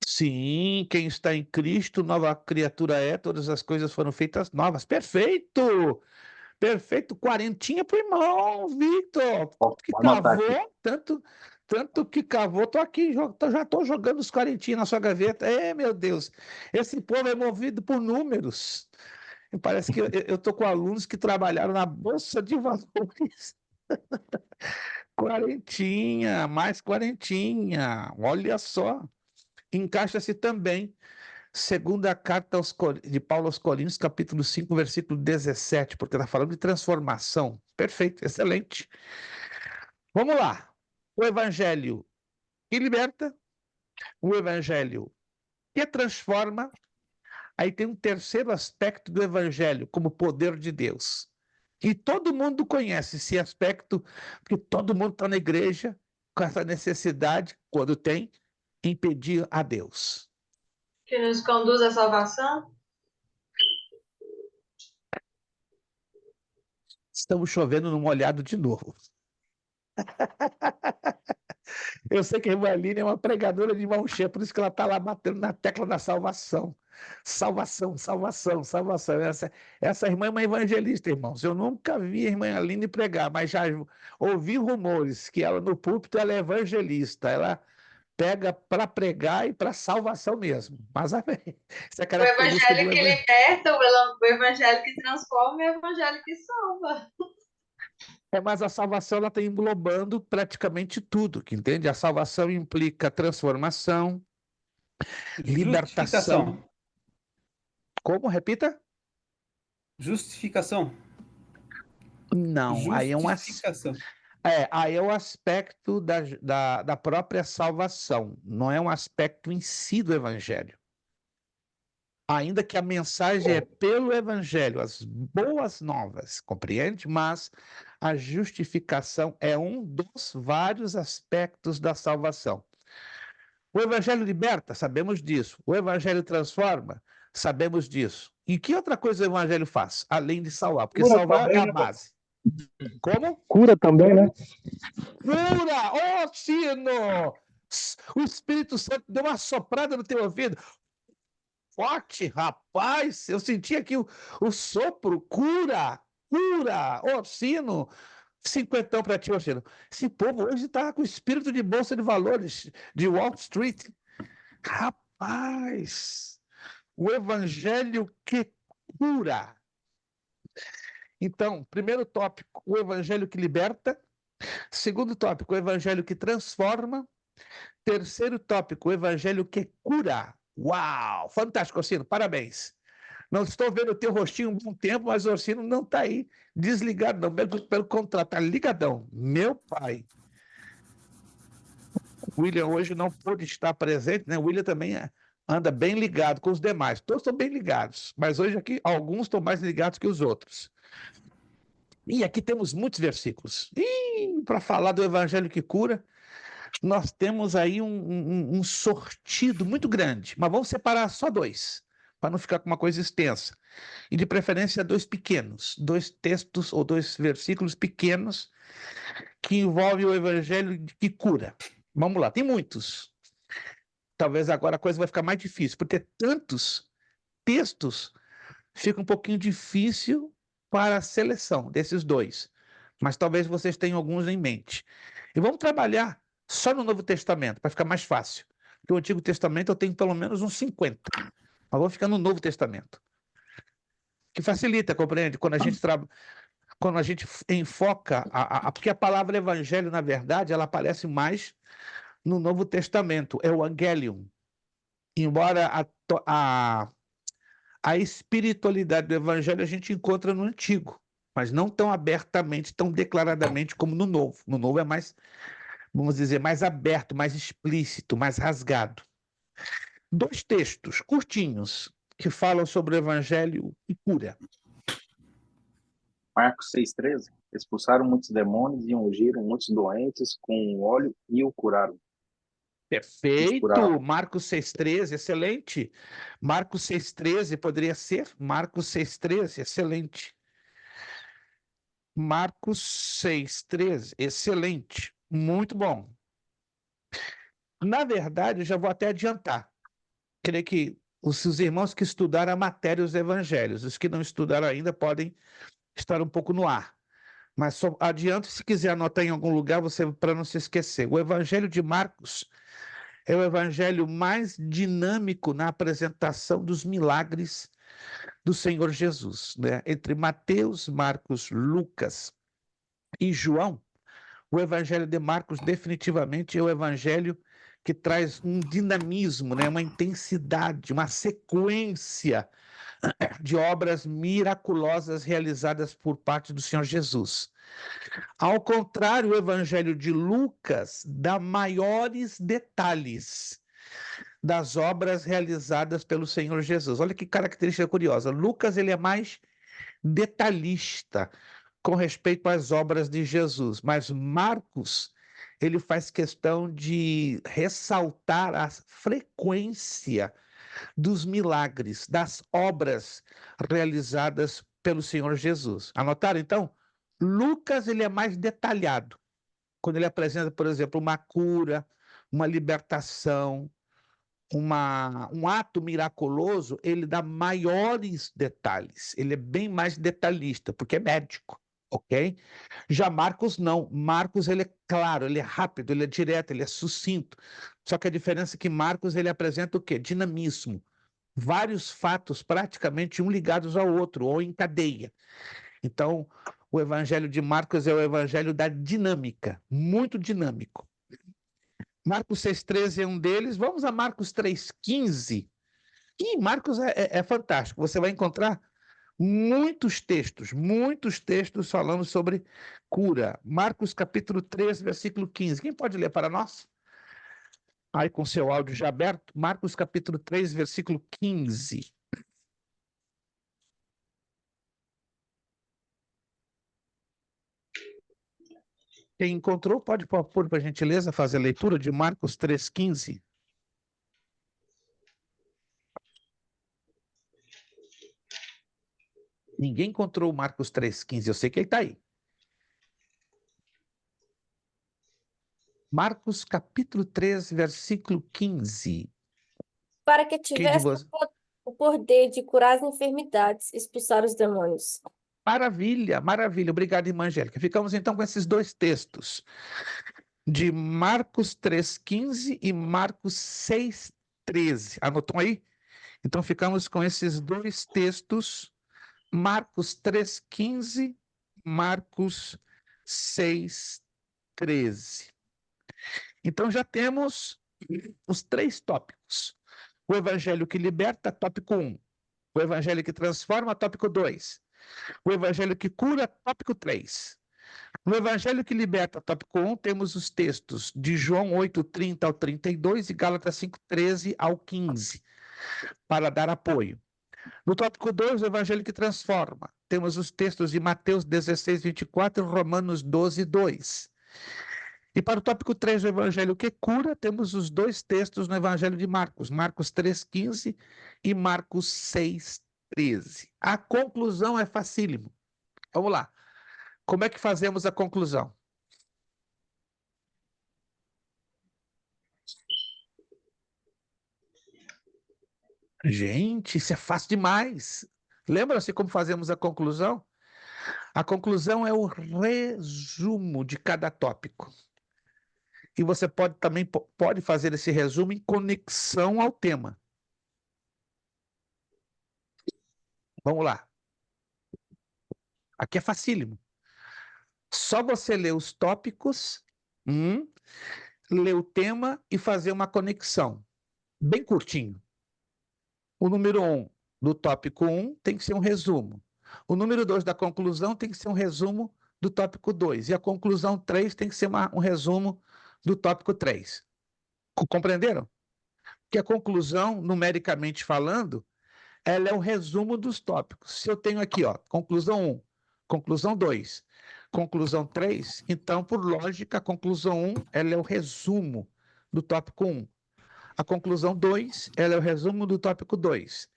Sim, quem está em Cristo, nova criatura é, todas as coisas foram feitas novas. Perfeito! Perfeito, quarentinha pro irmão, Victor. Tanto que Vou anotar aqui. cavou, tanto que cavou, tô aqui, já tô jogando os quarentinhos na sua gaveta. Meu Deus, esse povo é movido por números. E parece que eu tô com alunos que trabalharam na Bolsa de Valores. Quarentinha, mais quarentinha, olha só. Encaixa-se também, segunda carta de Paulo aos Coríntios, capítulo 5, versículo 17, porque está falando de transformação. Perfeito, excelente. Vamos lá. O evangelho que liberta, o evangelho que transforma. Aí tem um terceiro aspecto do evangelho, como poder de Deus. E todo mundo conhece esse aspecto, porque todo mundo está na igreja com essa necessidade, quando tem, impedir a Deus. Que nos conduz à salvação? Estamos chovendo no molhado de novo. Eu sei que a irmã Aline é uma pregadora de mão cheia, por isso que ela está lá batendo na tecla da salvação. Salvação, salvação, salvação. Essa irmã é uma evangelista, irmãos. Eu nunca vi a irmã Aline pregar, mas já ouvi rumores que ela, no púlpito, ela é evangelista. Ela pega para pregar e para salvação mesmo. Mas essa é a O característica do evangelho que evangelho. liberta, o evangelho que transforma e o evangelho que salva. Mas a salvação ela está englobando praticamente tudo, que entende? A salvação implica transformação, libertação. Justificação. Como? Repita? Justificação. Não, aí é Justificação. aí é o aspecto da própria salvação, não é um aspecto em si do evangelho. Ainda que a mensagem é pelo evangelho, as boas novas, compreende? Mas a justificação é um dos vários aspectos da salvação. O evangelho liberta, sabemos disso. O evangelho transforma, sabemos disso. E que outra coisa o evangelho faz, além de salvar? Porque Cura salvar também, é a né, base. Como? Cura também, né? Cura! Ô, Sino! O Espírito Santo deu uma soprada no teu ouvido. Forte, rapaz! Eu senti aqui o sopro. Cura! Cura! Ô, Sino! Cinquentão para ti, ô, Sino. Esse povo hoje está com espírito de bolsa de valores de Wall Street. Rapaz! O evangelho que cura. Então, primeiro tópico, o evangelho que liberta. Segundo tópico, o evangelho que transforma. Terceiro tópico, o evangelho que cura. Uau! Fantástico, Orsino, parabéns. Não estou vendo o teu rostinho um bom tempo, mas o Orsino não está aí desligado, não. Pelo contrário, está ligadão. Meu pai. O William hoje não pôde estar presente, né? O William também anda bem ligado com os demais. Todos estão bem ligados, mas hoje aqui alguns estão mais ligados que os outros. E aqui temos muitos versículos. E para falar do evangelho que cura, nós temos aí um sortido muito grande, mas vamos separar só dois, para não ficar com uma coisa extensa. E de preferência dois pequenos, dois textos ou dois versículos pequenos que envolvem o evangelho que cura. Vamos lá, tem muitos. Talvez agora a coisa vai ficar mais difícil, porque tantos textos fica um pouquinho difícil para a seleção desses dois. Mas talvez vocês tenham alguns em mente. E vamos trabalhar só no Novo Testamento, para ficar mais fácil. Porque o Antigo Testamento eu tenho pelo menos uns 50. Mas vou ficar no Novo Testamento. Que facilita, compreende? Quando a gente enfoca, porque a palavra evangelho, na verdade, ela aparece mais no Novo Testamento, é o Evangelium. Embora a espiritualidade do evangelho a gente encontra no Antigo, mas não tão abertamente, tão declaradamente como no Novo. No Novo é mais, vamos dizer, mais aberto, mais explícito, mais rasgado. Dois textos curtinhos que falam sobre o evangelho e cura. Marcos 6,13. Expulsaram muitos demônios e ungiram muitos doentes com óleo e o curaram. Perfeito! Marcos 6,13, excelente. Marcos 6,13 poderia ser? Marcos 6,13, excelente. Marcos 6,13, excelente. Muito bom. Na verdade, eu já vou até adiantar. Creio que os irmãos que estudaram a matéria os evangelhos, os que não estudaram ainda podem estar um pouco no ar. Mas só adianto, se quiser anotar em algum lugar, você para não se esquecer. O evangelho de Marcos é o evangelho mais dinâmico na apresentação dos milagres do Senhor Jesus, né? Entre Mateus, Marcos, Lucas e João, o evangelho de Marcos definitivamente é o evangelho que traz um dinamismo, né? Uma intensidade, uma sequência de obras miraculosas realizadas por parte do Senhor Jesus. Ao contrário, o evangelho de Lucas dá maiores detalhes das obras realizadas pelo Senhor Jesus. Olha que característica curiosa. Lucas ele é mais detalhista com respeito às obras de Jesus, mas Marcos ele faz questão de ressaltar a frequência dos milagres, das obras realizadas pelo Senhor Jesus. Anotaram então? Lucas ele é mais detalhado quando ele apresenta, por exemplo, uma cura, uma libertação, um ato miraculoso, ele dá maiores detalhes, ele é bem mais detalhista, porque é médico, ok? Já Marcos não, Marcos ele é claro, ele é rápido, ele é direto, ele é sucinto, só que a diferença é que Marcos ele apresenta o quê? Dinamismo, vários fatos praticamente um ligados ao outro, ou em cadeia. Então, o evangelho de Marcos é o evangelho da dinâmica, muito dinâmico. Marcos 6,13 é um deles. Vamos a Marcos 3,15. E Marcos é fantástico. Você vai encontrar muitos textos falando sobre cura. Marcos capítulo 3, versículo 15. Quem pode ler para nós? Aí com seu áudio já aberto. Marcos capítulo 3, versículo 15. Quem encontrou, pode pôr, por gentileza, fazer a leitura de Marcos 3,15. Ninguém encontrou o Marcos 3,15. Eu sei que ele está aí. Marcos capítulo 3, versículo 15. Para que Quem de tivesse vocês? o poder de curar as enfermidades, expulsar os demônios. Maravilha, maravilha. Obrigado, irmã Angélica. Ficamos então com esses dois textos, de Marcos 3,15 e Marcos 6,13. Anotou aí? Então ficamos com esses dois textos, Marcos 3,15, Marcos 6,13. Então já temos os três tópicos. O evangelho que liberta, tópico 1. O evangelho que transforma, tópico 2. O evangelho que cura, tópico 3. No evangelho que liberta, tópico 1, temos os textos de João 8:30 ao 32 e Gálatas 5:13 ao 15, para dar apoio. No tópico 2, o evangelho que transforma, temos os textos de Mateus 16:24 e Romanos 12:2. E para o tópico 3, o evangelho que cura, temos os dois textos no evangelho de Marcos, Marcos 3,15 e Marcos 6,13. A conclusão é facílimo. Vamos lá. Como é que fazemos a conclusão? Gente, isso é fácil demais. Lembra-se como fazemos a conclusão? A conclusão é o resumo de cada tópico. E você também pode fazer esse resumo em conexão ao tema. Vamos lá. Aqui é facílimo. Só você ler os tópicos, ler o tema e fazer uma conexão. Bem curtinho. O número 1 do tópico 1 tem que ser um resumo. O número 2 da conclusão tem que ser um resumo do tópico 2. E a conclusão 3 tem que ser um resumo do tópico 3. Compreenderam? Que a conclusão, numericamente falando, ela é o resumo dos tópicos. Se eu tenho aqui, ó, conclusão 1, conclusão 2, conclusão 3, então, por lógica, a conclusão 1 ela é o resumo do tópico 1. A conclusão 2 ela é o resumo do tópico 2.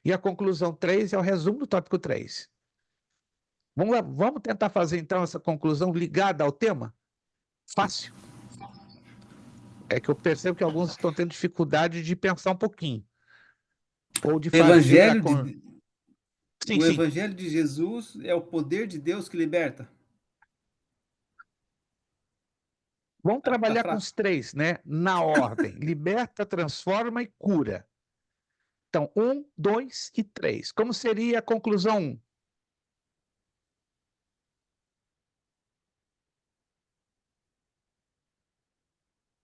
E a conclusão 3 é o resumo do tópico 3. Vamos lá, vamos tentar fazer, então, essa conclusão ligada ao tema? Fácil. É que eu percebo que alguns estão tendo dificuldade de pensar um pouquinho. Ou de O fazer evangelho Sim, o sim. evangelho de Jesus é o poder de Deus que liberta. Vamos Tá trabalhar com fraco. os três, né? Na ordem. Liberta, transforma e cura. Então, 1, 2 e 3. Como seria a conclusão 1?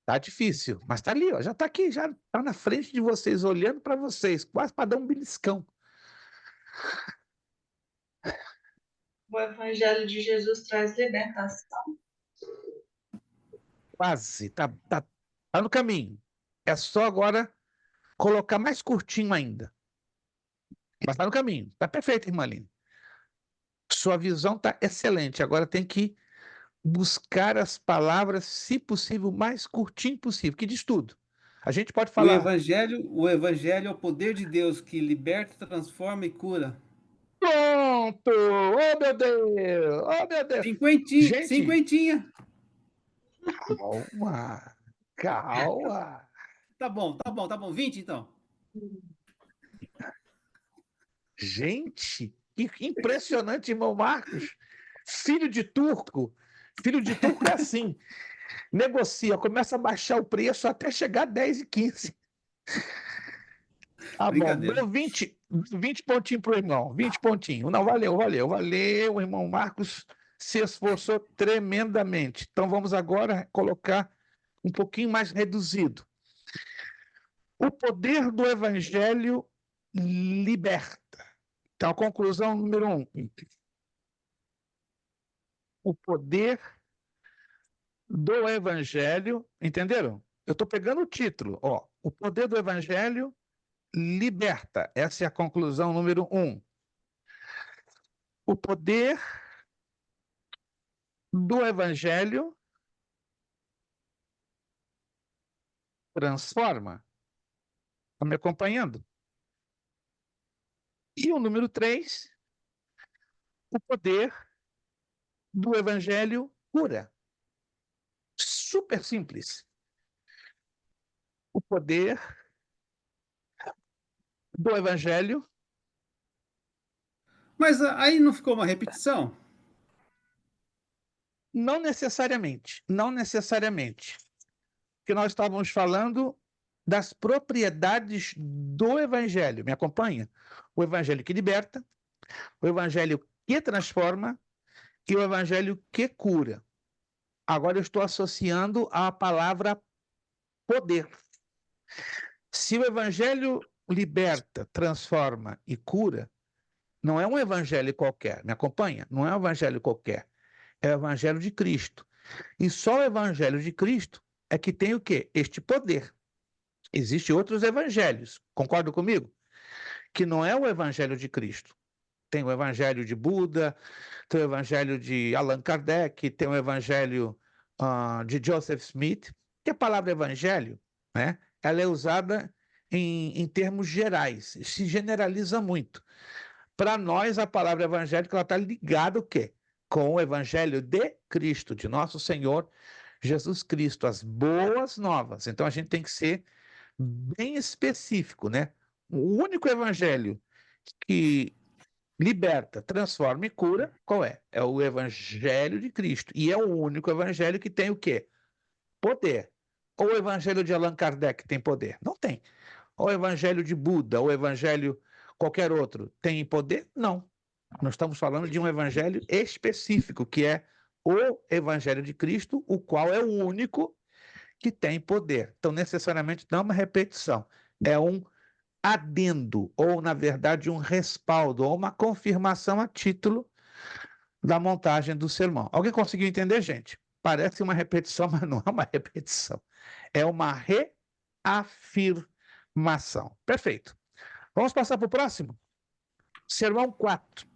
Tá difícil, mas tá ali, ó, já tá aqui, já tá na frente de vocês, olhando para vocês, quase para dar um beliscão. O Evangelho de Jesus traz libertação. Quase, tá no caminho. É só agora colocar mais curtinho ainda. Mas tá no caminho. Tá perfeito, irmã Aline. Sua visão tá excelente. Agora tem que buscar as palavras, se possível, mais curtinho possível, que diz tudo. A gente pode O falar. evangelho é o poder de Deus que liberta, transforma e cura. Pronto! Oh, meu Deus! Oh, meu Deus! Cinquentinha, Gente, cinquentinha. calma, calma. Tá bom, tá bom, tá bom. 20 então. Gente, que impressionante, irmão Marcos. Filho de turco. Filho de turco é assim. Negocia, começa a baixar o preço até chegar a 10 e 15. Tá bom, Brincadeira. deu 20 pontinhos pro irmão, 20 pontinhos. Não, valeu. O irmão Marcos se esforçou tremendamente. Então vamos agora colocar um pouquinho mais reduzido. O poder do evangelho liberta. Então, a conclusão número 1. O poder do evangelho, entenderam? Eu estou pegando o título, ó. O poder do evangelho liberta. Essa é a conclusão número 1. O poder do evangelho transforma. Está me acompanhando? E o número 3, o poder do evangelho cura. Super simples. O poder do evangelho. Mas aí não ficou uma repetição? Não necessariamente. Porque nós estávamos falando das propriedades do evangelho. Me acompanha? O evangelho que liberta, o evangelho que transforma e o evangelho que cura. Agora eu estou associando a palavra poder. Se o evangelho liberta, transforma e cura, não é um evangelho qualquer. Me acompanha? Não é um evangelho qualquer. É o evangelho de Cristo. E só o evangelho de Cristo é que tem o quê? Este poder. Existem outros evangelhos, concorda comigo? Que não é o evangelho de Cristo. Tem o evangelho de Buda, tem o evangelho de Allan Kardec, tem o evangelho de Joseph Smith, que a palavra evangelho, né, ela é usada em termos gerais, se generaliza muito. Para nós, a palavra evangélica está ligada o quê? Com o evangelho de Cristo, de nosso Senhor Jesus Cristo, as boas novas. Então, a gente tem que ser bem específico, né? O único evangelho que liberta, transforma e cura, qual é? É o evangelho de Cristo. E é o único evangelho que tem o quê? Poder. Ou o evangelho de Allan Kardec tem poder? Não tem. Ou o evangelho de Buda, ou o evangelho qualquer outro, tem poder? Não. Nós estamos falando de um evangelho específico, que é o evangelho de Cristo, o qual é o único que tem poder. Então, necessariamente, não é uma repetição, é um adendo, ou, na verdade, um respaldo, ou uma confirmação a título da montagem do sermão. Alguém conseguiu entender, gente? Parece uma repetição, mas não é uma repetição. É uma reafirmação. Perfeito. Vamos passar para o próximo? Sermão 4.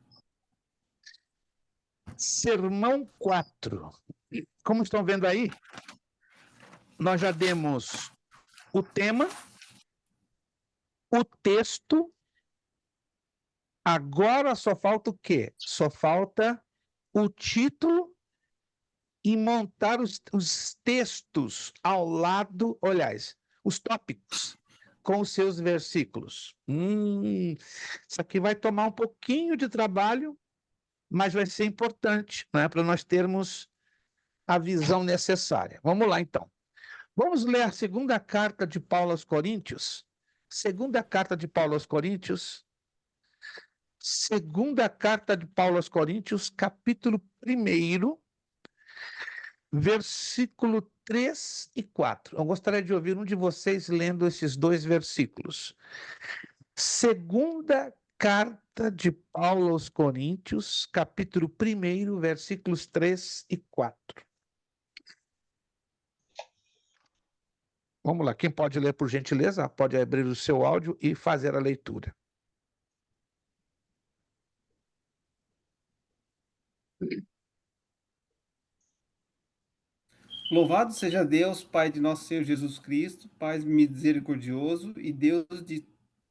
Sermão 4. Como estão vendo aí, nós já demos o tema, o texto, agora só falta o quê? Só falta o título e montar os textos ao lado, aliás, os tópicos com os seus versículos. Isso aqui vai tomar um pouquinho de trabalho, mas vai ser importante, né, para nós termos a visão necessária. Vamos lá, então. Vamos ler a segunda carta de Paulo aos Coríntios. Segunda carta de Paulo aos Coríntios. Segunda carta de Paulo aos Coríntios, capítulo 1, versículo 3 e 4. Eu gostaria de ouvir um de vocês lendo esses dois versículos. Segunda carta de Paulo aos Coríntios, capítulo 1, versículos 3 e 4. Vamos lá, quem pode ler por gentileza, pode abrir o seu áudio e fazer a leitura. Louvado seja Deus, Pai de nosso Senhor Jesus Cristo, Pai misericordioso e Deus de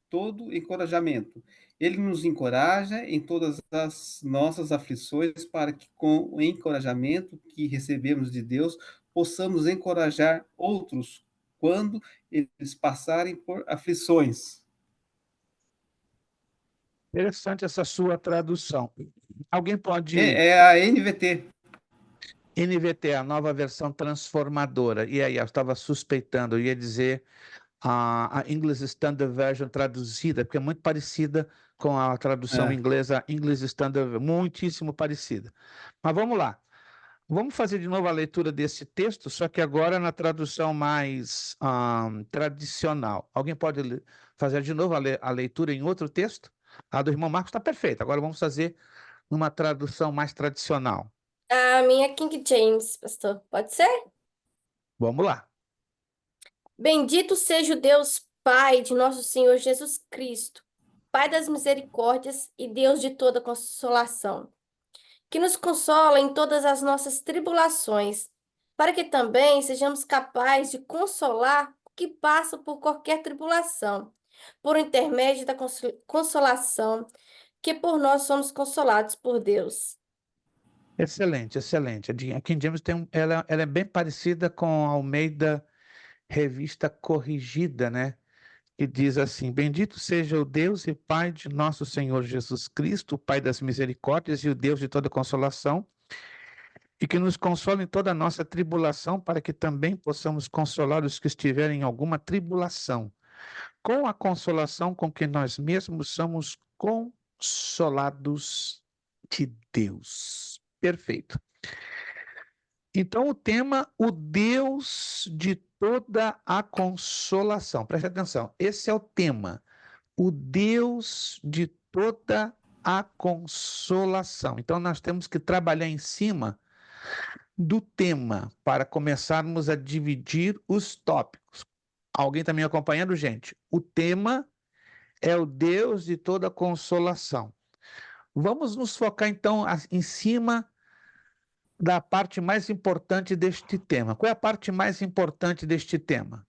todo encorajamento. Ele nos encoraja em todas as nossas aflições, para que, com o encorajamento que recebemos de Deus, possamos encorajar outros quando eles passarem por aflições. Interessante essa sua tradução. Alguém pode... É a NVT. NVT, a nova versão transformadora. E aí, eu estava suspeitando, eu ia dizer a English Standard Version traduzida, porque é muito parecida com a tradução inglesa English Standard, muitíssimo parecida. Mas vamos lá. Vamos fazer de novo a leitura desse texto, só que agora na tradução mais tradicional. Alguém pode fazer de novo a leitura em outro texto? A do irmão Marcos está perfeita. Agora vamos fazer numa tradução mais tradicional. A minha é King James, pastor. Pode ser? Vamos lá. Bendito seja o Deus Pai de nosso Senhor Jesus Cristo, Pai das misericórdias e Deus de toda consolação, que nos consola em todas as nossas tribulações, para que também sejamos capazes de consolar o que passa por qualquer tribulação, por intermédio da consolação que por nós somos consolados por Deus. Excelente, excelente. A King James ela é bem parecida com a Almeida Revista Corrigida, né? Que diz assim: Bendito seja o Deus e Pai de nosso Senhor Jesus Cristo, o Pai das misericórdias e o Deus de toda consolação, e que nos consola em toda a nossa tribulação, para que também possamos consolar os que estiverem em alguma tribulação, com a consolação com que nós mesmos somos consolados de Deus. Perfeito. Então, o tema, o Deus de toda a consolação. Preste atenção, esse é o tema, o Deus de toda a consolação. Então, nós temos que trabalhar em cima do tema para começarmos a dividir os tópicos. Alguém está me acompanhando, gente? O tema é o Deus de toda a consolação. Vamos nos focar, então, em cima da parte mais importante deste tema. Qual é a parte mais importante deste tema?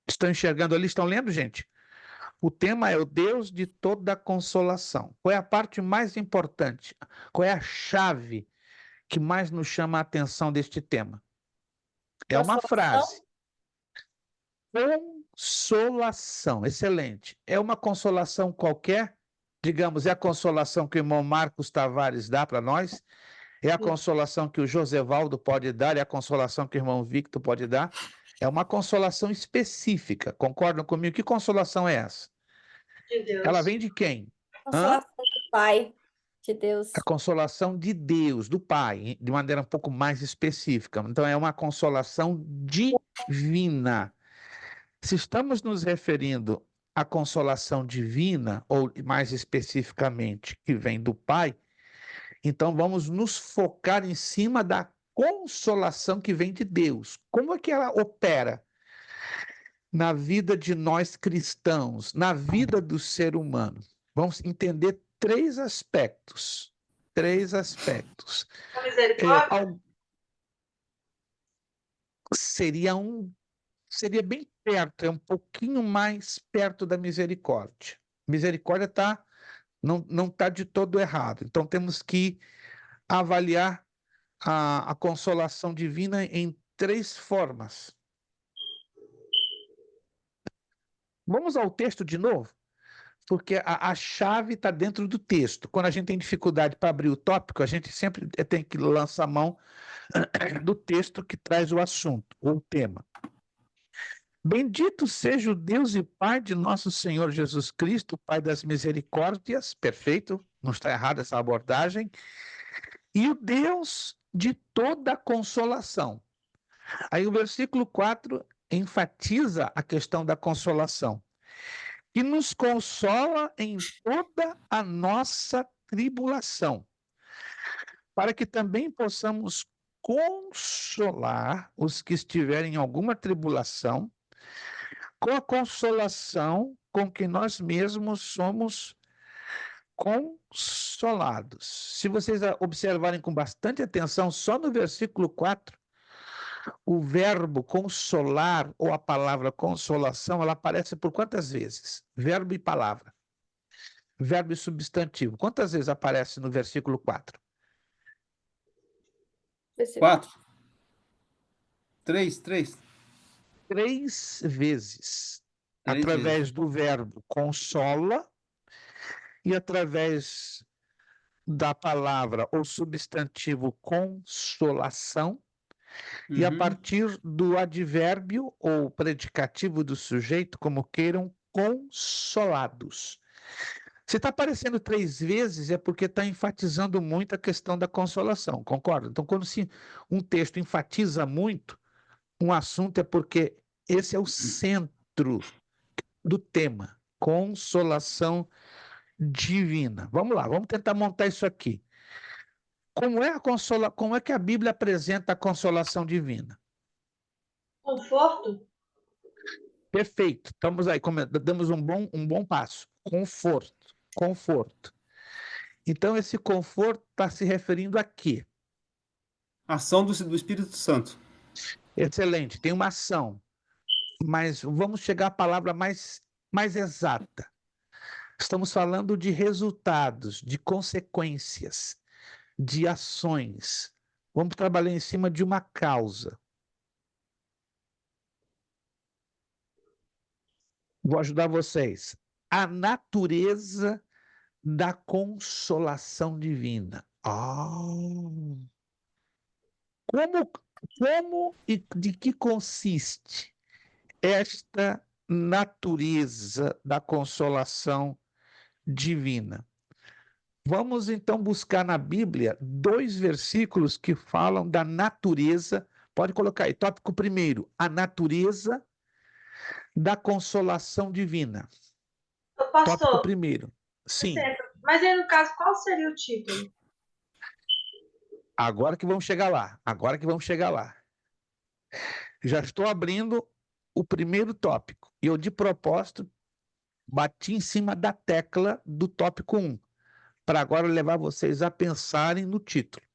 Estão enxergando ali? Estão lendo, gente? O tema é o Deus de toda consolação. Qual é a parte mais importante? Qual é a chave que mais nos chama a atenção deste tema? É uma Consolação? frase. Com consolação. Excelente. É uma consolação qualquer? Digamos, é a consolação que o irmão Marcos Tavares dá para nós? É a consolação que o Josevaldo pode dar? É a consolação que o irmão Victor pode dar? É uma consolação específica. Concordam comigo? Que consolação é essa? De Deus. Ela vem de quem? Consolação do Pai de Deus. A consolação de Deus, do Pai, de maneira um pouco mais específica. Então, é uma consolação divina. Se estamos nos referindo à consolação divina, ou mais especificamente, que vem do Pai, então vamos nos focar em cima da consolação que vem de Deus. Como é que ela opera na vida de nós cristãos, na vida do ser humano? Vamos entender três aspectos. Três aspectos. A misericórdia? Seria bem perto, é um pouquinho mais perto da misericórdia. Misericórdia não está de todo errado. Então temos que avaliar a consolação divina em três formas. Vamos ao texto de novo? Porque a chave está dentro do texto. Quando a gente tem dificuldade para abrir o tópico, a gente sempre tem que lançar a mão do texto que traz o assunto, ou o tema. Bendito seja o Deus e Pai de nosso Senhor Jesus Cristo, Pai das misericórdias, perfeito, não está errada essa abordagem, e o Deus de toda consolação. Aí o versículo 4 enfatiza a questão da consolação, que nos consola em toda a nossa tribulação, para que também possamos consolar os que estiverem em alguma tribulação, com a consolação com que nós mesmos somos consolados. Se vocês observarem com bastante atenção, só no versículo 4, o verbo consolar ou a palavra consolação, ela aparece por quantas vezes? Verbo e palavra. Verbo e substantivo. Quantas vezes aparece no versículo 4? 4. 3. 3 vezes. 3 Através vezes. do verbo consola e através da palavra ou substantivo consolação, e a partir do advérbio ou predicativo do sujeito, como queiram, consolados. Se está aparecendo 3 vezes, é porque está enfatizando muito a questão da consolação, concorda? Então, quando um texto enfatiza muito um assunto, é porque esse é o centro do tema, consolação divina. Vamos lá, vamos tentar montar isso aqui. Como é que a Bíblia apresenta a consolação divina? Conforto? Perfeito. Estamos aí, damos um bom passo. Conforto. Então, esse conforto está se referindo a quê? Ação do Espírito Santo. Excelente, tem uma ação. Mas vamos chegar à palavra mais exata. Estamos falando de resultados, de consequências, de ações. Vamos trabalhar em cima de uma causa. Vou ajudar vocês. A natureza da consolação divina. Como e de que consiste esta natureza da consolação divina? Vamos então buscar na Bíblia 2 versículos que falam da natureza. Pode colocar aí, tópico primeiro, a natureza da consolação divina. Tópico Pastor, primeiro. Sim. mas aí no caso, qual seria o título? Agora que vamos chegar lá. Já estou abrindo o primeiro tópico. E eu, de propósito, bati em cima da tecla do tópico 1, para agora levar vocês a pensarem no título.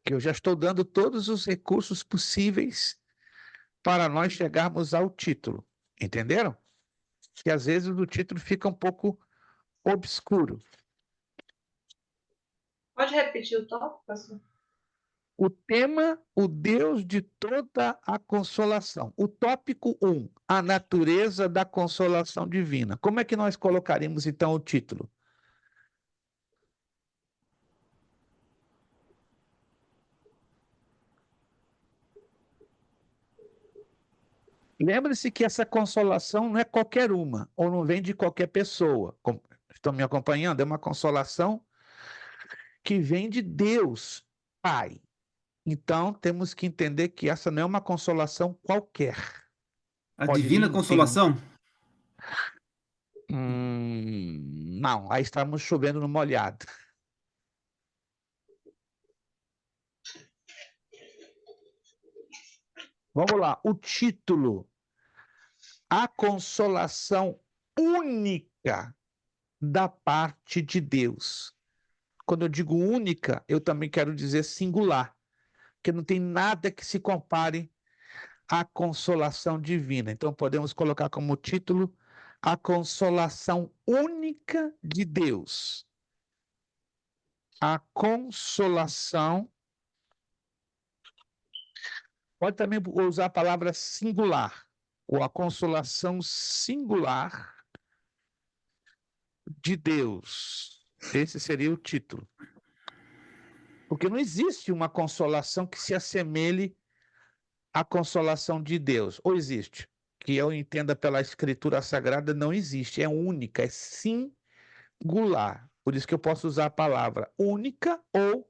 Que eu já estou dando todos os recursos possíveis para nós chegarmos ao título. Entenderam? Que às vezes o título fica um pouco obscuro. Pode repetir o tópico, pastor? O tema, o Deus de toda a consolação. O tópico 1, a natureza da consolação divina. Como é que nós colocaremos, então, o título? Lembre-se que essa consolação não é qualquer uma, ou não vem de qualquer pessoa. Estão me acompanhando? É uma consolação que vem de Deus, Pai. Então, temos que entender que essa não é uma consolação qualquer. A Pode divina vir consolação? Não, aí estamos chovendo no molhado. Vamos lá, o título: A consolação única da parte de Deus. Quando eu digo única, eu também quero dizer singular, porque não tem nada que se compare à consolação divina. Então, podemos colocar como título: A consolação única de Deus. A consolação. Pode também usar a palavra singular, ou a consolação singular de Deus. Esse seria o título. Porque não existe uma consolação que se assemelhe à consolação de Deus. Ou existe? Que eu entenda pela Escritura Sagrada, não existe. É única, é singular. Por isso que eu posso usar a palavra única ou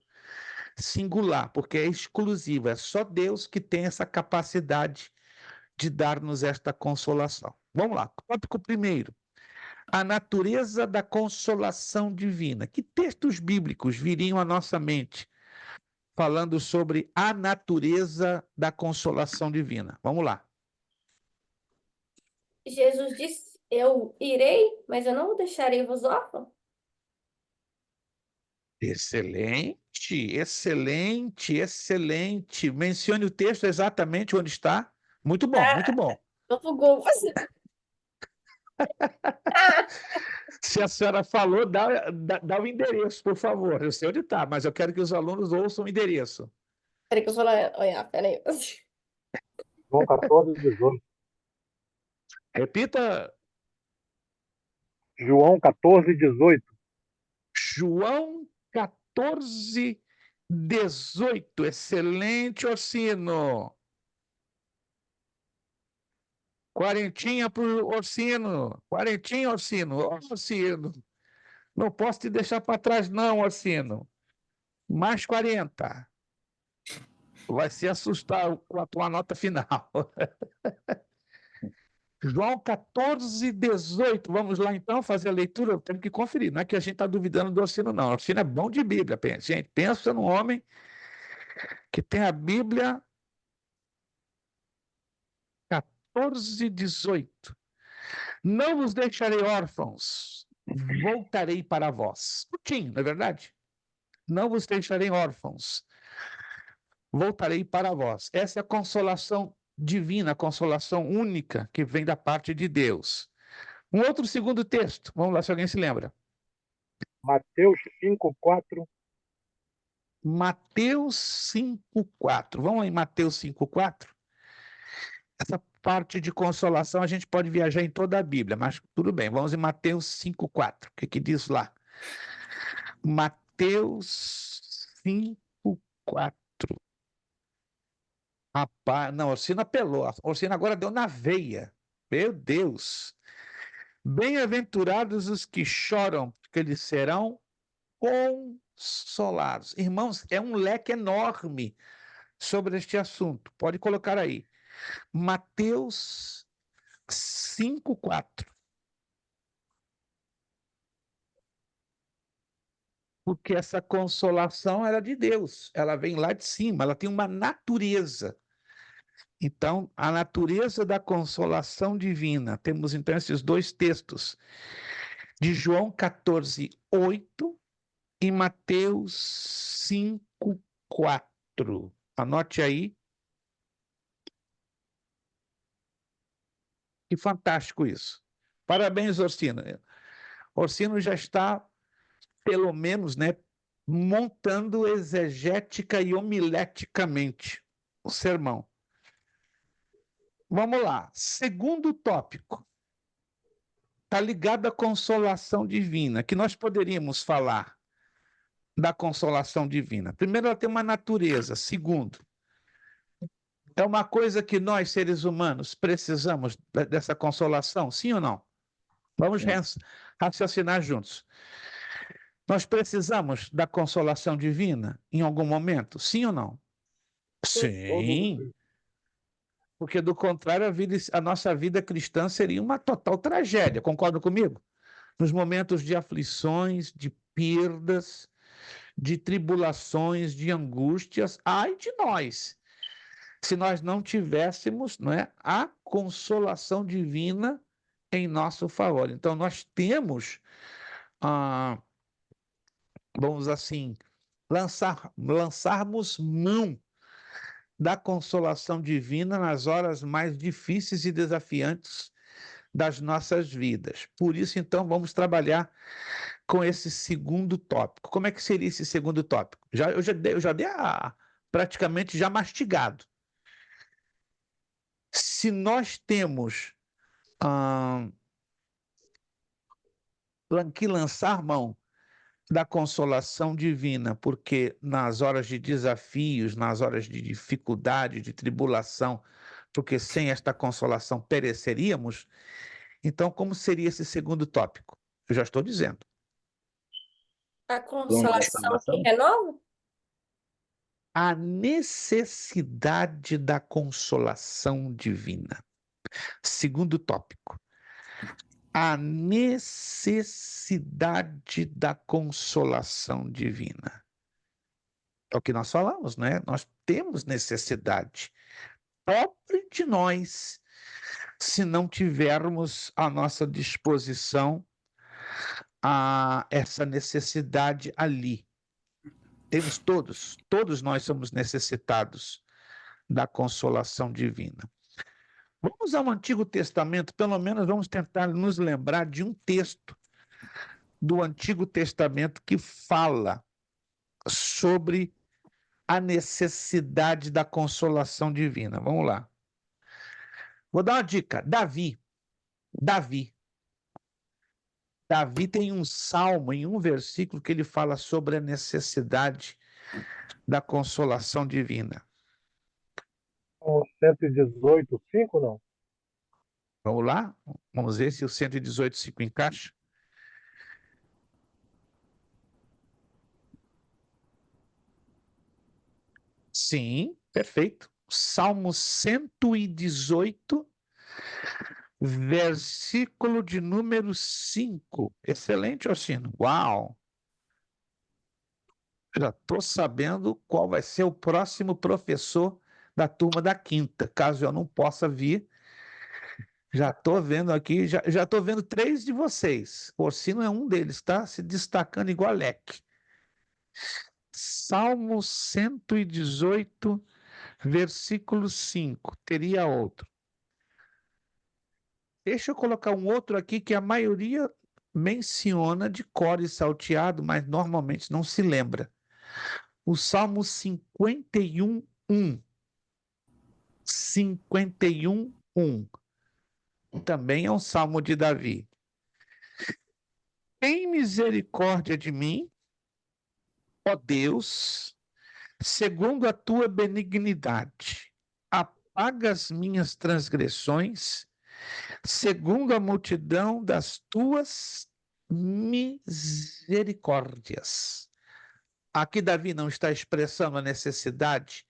singular, porque é exclusiva. É só Deus que tem essa capacidade de dar-nos esta consolação. Vamos lá, tópico primeiro. A natureza da consolação divina. Que textos bíblicos viriam à nossa mente falando sobre a natureza da consolação divina? Vamos lá. Jesus disse: Eu irei, mas eu não deixarei vos órfãos. Excelente, excelente, excelente. Mencione o texto exatamente onde está. Muito bom, muito bom. Eu vou Google. Se a senhora falou, dá o endereço, por favor. Eu sei onde está, mas eu quero que os alunos ouçam o endereço. Peraí que eu vou lá olhar, peraí. João 14, 18. Repita. João 14, 18. João 14, 18. Excelente, Orsino. Quarentinha para o Orsino. Quarentinha, Orsino. Ô, Orsino. Não posso te deixar para trás, não, Orsino. Mais 40. Vai se assustar com a tua nota final. João 14, 18. Vamos lá, então, fazer a leitura. Temos que conferir. Não é que a gente está duvidando do Orsino, não. O Orsino é bom de Bíblia. Gente, pensa num homem que tem a Bíblia 14, 18. Não vos deixarei órfãos, voltarei para vós. Curtinho, não é verdade? Não vos deixarei órfãos, voltarei para vós. Essa é a consolação divina, a consolação única que vem da parte de Deus. Um outro segundo texto, vamos lá se alguém se lembra. Mateus 5, 4. Mateus 5, 4. Vamos lá em Mateus 5, 4. Essa parte de consolação a gente pode viajar em toda a Bíblia, mas tudo bem, vamos em Mateus 5, 4. O que diz lá? Mateus 5, 4. Rapaz, não, Orsino apelou. Orsino agora deu na veia. Meu Deus. Bem-aventurados os que choram, porque eles serão consolados. Irmãos, é um leque enorme sobre este assunto. Pode colocar aí. Mateus 5, 4. Porque essa consolação era de Deus, ela vem lá de cima, ela tem uma natureza. Então, a natureza da consolação divina. Temos então esses dois textos, de João 14, 8 e Mateus 5, 4. Anote aí. Que fantástico isso. Parabéns, Orsino. Orsino já está, pelo menos, né, montando exegética e homileticamente o sermão. Vamos lá. Segundo tópico. Está ligado à consolação divina, que nós poderíamos falar da consolação divina. Primeiro, ela tem uma natureza. Segundo, é uma coisa que nós, seres humanos, precisamos dessa consolação, sim ou não? Vamos raciocinar juntos. Nós precisamos da consolação divina em algum momento, sim ou não? Sim. Porque, do contrário, a nossa vida cristã seria uma total tragédia. Concordam comigo? Nos momentos de aflições, de perdas, de tribulações, de angústias, ai de nós, se nós não tivéssemos, não é, a consolação divina em nosso favor. Então, nós temos, vamos assim, lançarmos mão da consolação divina nas horas mais difíceis e desafiantes das nossas vidas. Por isso, então, vamos trabalhar com esse segundo tópico. Como é que seria esse segundo tópico? Eu já dei praticamente já mastigado. Se nós temos que lançar mão da consolação divina, porque nas horas de desafios, nas horas de dificuldade, de tribulação, porque sem esta consolação pereceríamos, então como seria esse segundo tópico? Eu já estou dizendo. A consolação que renova? A necessidade da consolação divina. Segundo tópico. A necessidade da consolação divina. É o que nós falamos, né? Nós temos necessidade. Pobre de nós, se não tivermos à nossa disposição essa necessidade ali. Temos todos nós somos necessitados da consolação divina. Vamos ao Antigo Testamento, pelo menos vamos tentar nos lembrar de um texto do Antigo Testamento que fala sobre a necessidade da consolação divina. Vamos lá. Vou dar uma dica. Davi tem um salmo em um versículo que ele fala sobre a necessidade da consolação divina. 118:5, não? Vamos lá? Vamos ver se o 118:5 encaixa. Sim, perfeito. Salmo 118, versículo de número 5. Excelente, Orsino. Uau! Já estou sabendo qual vai ser o próximo professor da turma da quinta, caso eu não possa vir. Já estou vendo aqui, já estou vendo 3 de vocês. O Orsino é um deles, está se destacando igual leque. Salmo 118, versículo 5. Teria outro. Deixa eu colocar um outro aqui que a maioria menciona de cor e salteado, mas normalmente não se lembra. O Salmo 51:1. 51:1. Também é um salmo de Davi. Tem misericórdia de mim, ó Deus, segundo a tua benignidade. Apaga as minhas transgressões, segundo a multidão das tuas misericórdias. Aqui Davi não está expressando a necessidade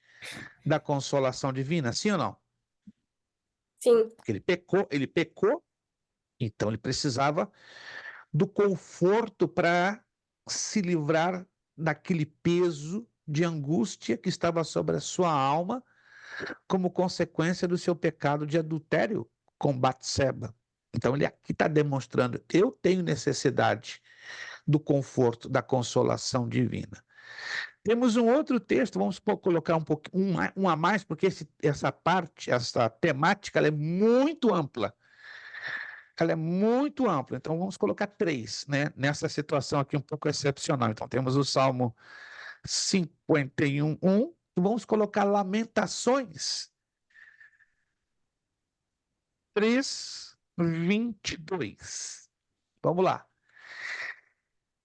da consolação divina, sim ou não? Sim. Porque ele pecou, então ele precisava do conforto para se livrar daquele peso de angústia que estava sobre a sua alma como consequência do seu pecado de adultério com Batseba. Então ele aqui está demonstrando, eu tenho necessidade do conforto, da consolação divina. Temos um outro texto, vamos colocar um a mais, porque essa temática ela é muito ampla. ela é muito ampla, então vamos colocar 3, né? Nessa situação aqui um pouco excepcional. Então temos o Salmo 51:1, e vamos colocar Lamentações 3:22. Vamos lá.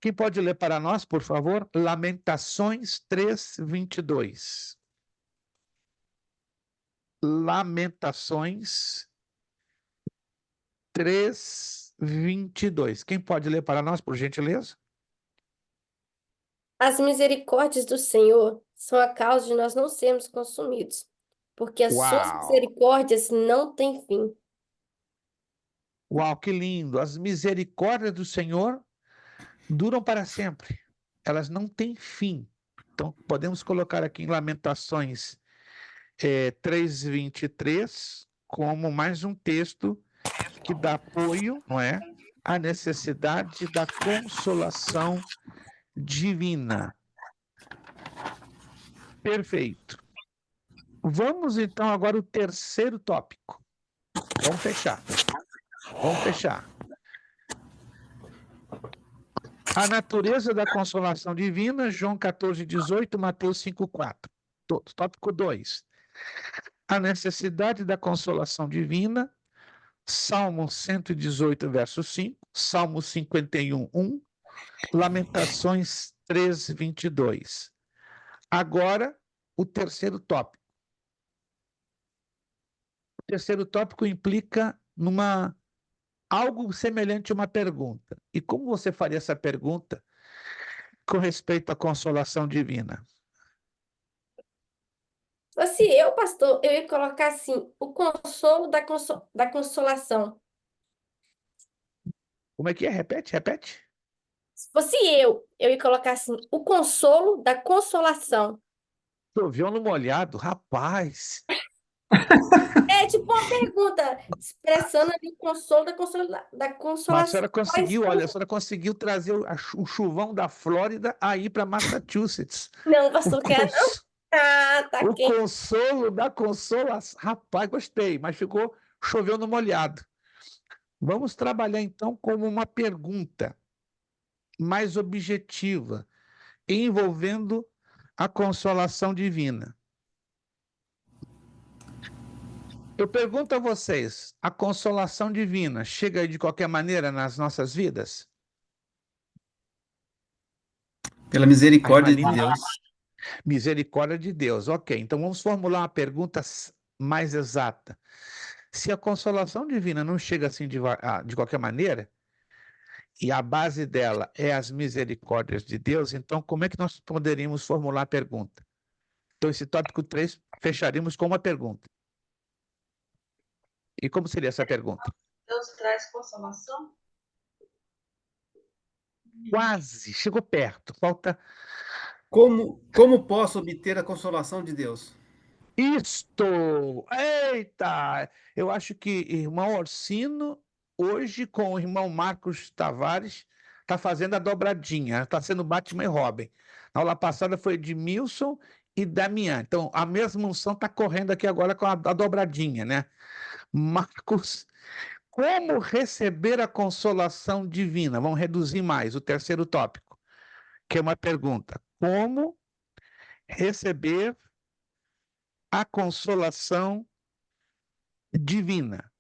Quem pode ler para nós, por favor? Lamentações 3:22. Lamentações 3:22. Quem pode ler para nós, por gentileza? As misericórdias do Senhor são a causa de nós não sermos consumidos, porque as suas Uau! misericórdias não têm fim. Uau, que lindo! As misericórdias do Senhor duram para sempre. Elas não têm fim. Então, podemos colocar aqui em Lamentações 3:23 como mais um texto que dá apoio, não é, à necessidade da consolação divina. Perfeito. Vamos então agora ao terceiro tópico. Vamos fechar. Vamos fechar. A natureza da consolação divina, João 14:18, Mateus 5:4. Tópico 2. A necessidade da consolação divina, Salmo 118, verso 5, Salmo 51:1, Lamentações 3:22. Agora, o terceiro tópico. O terceiro tópico implica algo semelhante a uma pergunta. E como você faria essa pergunta com respeito à consolação divina? Se fosse eu, pastor, eu ia colocar assim, o consolo da consolação. Como é que é? Repete, repete. Se fosse eu ia colocar assim, o consolo da consolação. Choveu no molhado, rapaz. É tipo uma pergunta, expressando ali o consolo da Mas a consolação. senhora conseguiu, olha, a senhora conseguiu trazer o chuvão da Flórida aí para Massachusetts. Não, O, pastor, quer não? cons- Tá o quente. consolo da consolação. Rapaz, gostei, mas choveu no molhado. Vamos trabalhar então como uma pergunta mais objetiva, envolvendo a consolação divina. Eu pergunto a vocês, a consolação divina chega de qualquer maneira nas nossas vidas? Pela misericórdia de Marina, Deus. misericórdia de Deus, ok. Então vamos formular uma pergunta mais exata. Se a consolação divina não chega assim de qualquer maneira, e a base dela é as misericórdias de Deus, então como é que nós poderíamos formular a pergunta? Então esse tópico 3 fecharíamos com uma pergunta. E como seria essa pergunta? Deus traz consolação? Quase, chegou perto, falta Como posso obter a consolação de Deus? isto! Eita! Eu acho que irmão Orsino, hoje com o irmão Marcos Tavares, está fazendo a dobradinha, está sendo Batman e Robin. Na aula passada foi Edmilson e Damian. Então, a mesma unção está correndo aqui agora com a dobradinha, né? Marcos, como receber a consolação divina? Vamos reduzir mais, o terceiro tópico, que é uma pergunta. Como receber a consolação divina?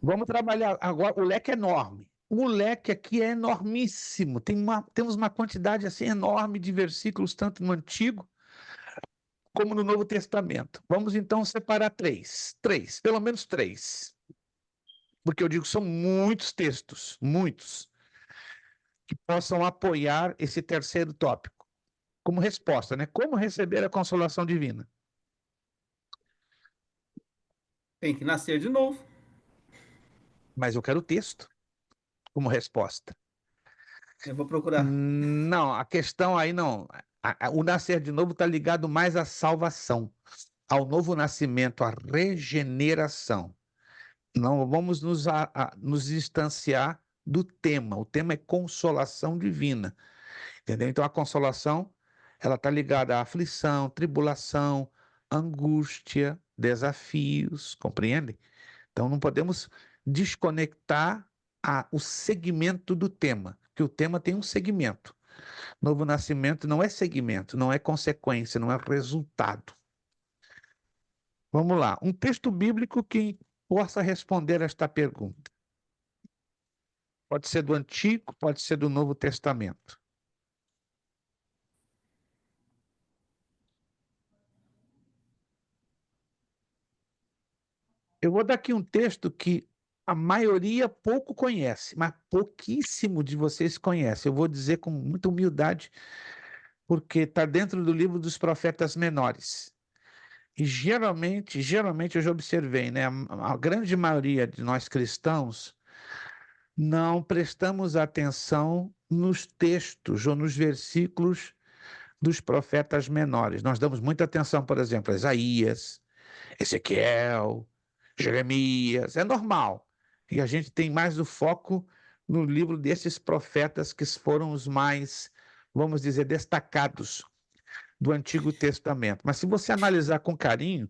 Vamos trabalhar agora. O leque é enorme. O leque aqui é enormíssimo. Temos uma quantidade assim enorme de versículos, tanto no Antigo como no Novo Testamento. Vamos então separar três, pelo menos três. Porque eu digo que são muitos textos, muitos, que possam apoiar esse terceiro tópico. Como resposta, né? Como receber a consolação divina? Tem que nascer de novo. Mas eu quero o texto como resposta. Eu vou procurar. Não, a questão aí não. O nascer de novo está ligado mais à salvação, ao novo nascimento, à regeneração. Não vamos nos distanciar do tema. O tema é consolação divina. Entendeu? Então a consolação ela está ligada à aflição, tribulação, angústia, desafios, compreende? Então não podemos desconectar o segmento do tema, que o tema tem um segmento. Novo nascimento não é segmento, não é consequência, não é resultado. Vamos lá, um texto bíblico que possa responder esta pergunta. Pode ser do Antigo, pode ser do Novo Testamento. Eu vou dar aqui um texto que a maioria pouco conhece, mas pouquíssimo de vocês conhece. Eu vou dizer com muita humildade, porque está dentro do livro dos profetas menores. E geralmente eu já observei, né? A grande maioria de nós cristãos não prestamos atenção nos textos ou nos versículos dos profetas menores. Nós damos muita atenção, por exemplo, a Isaías, Ezequiel, Jeremias, é normal. E a gente tem mais o foco no livro desses profetas que foram os mais, vamos dizer, destacados do Antigo Testamento. Mas se você analisar com carinho,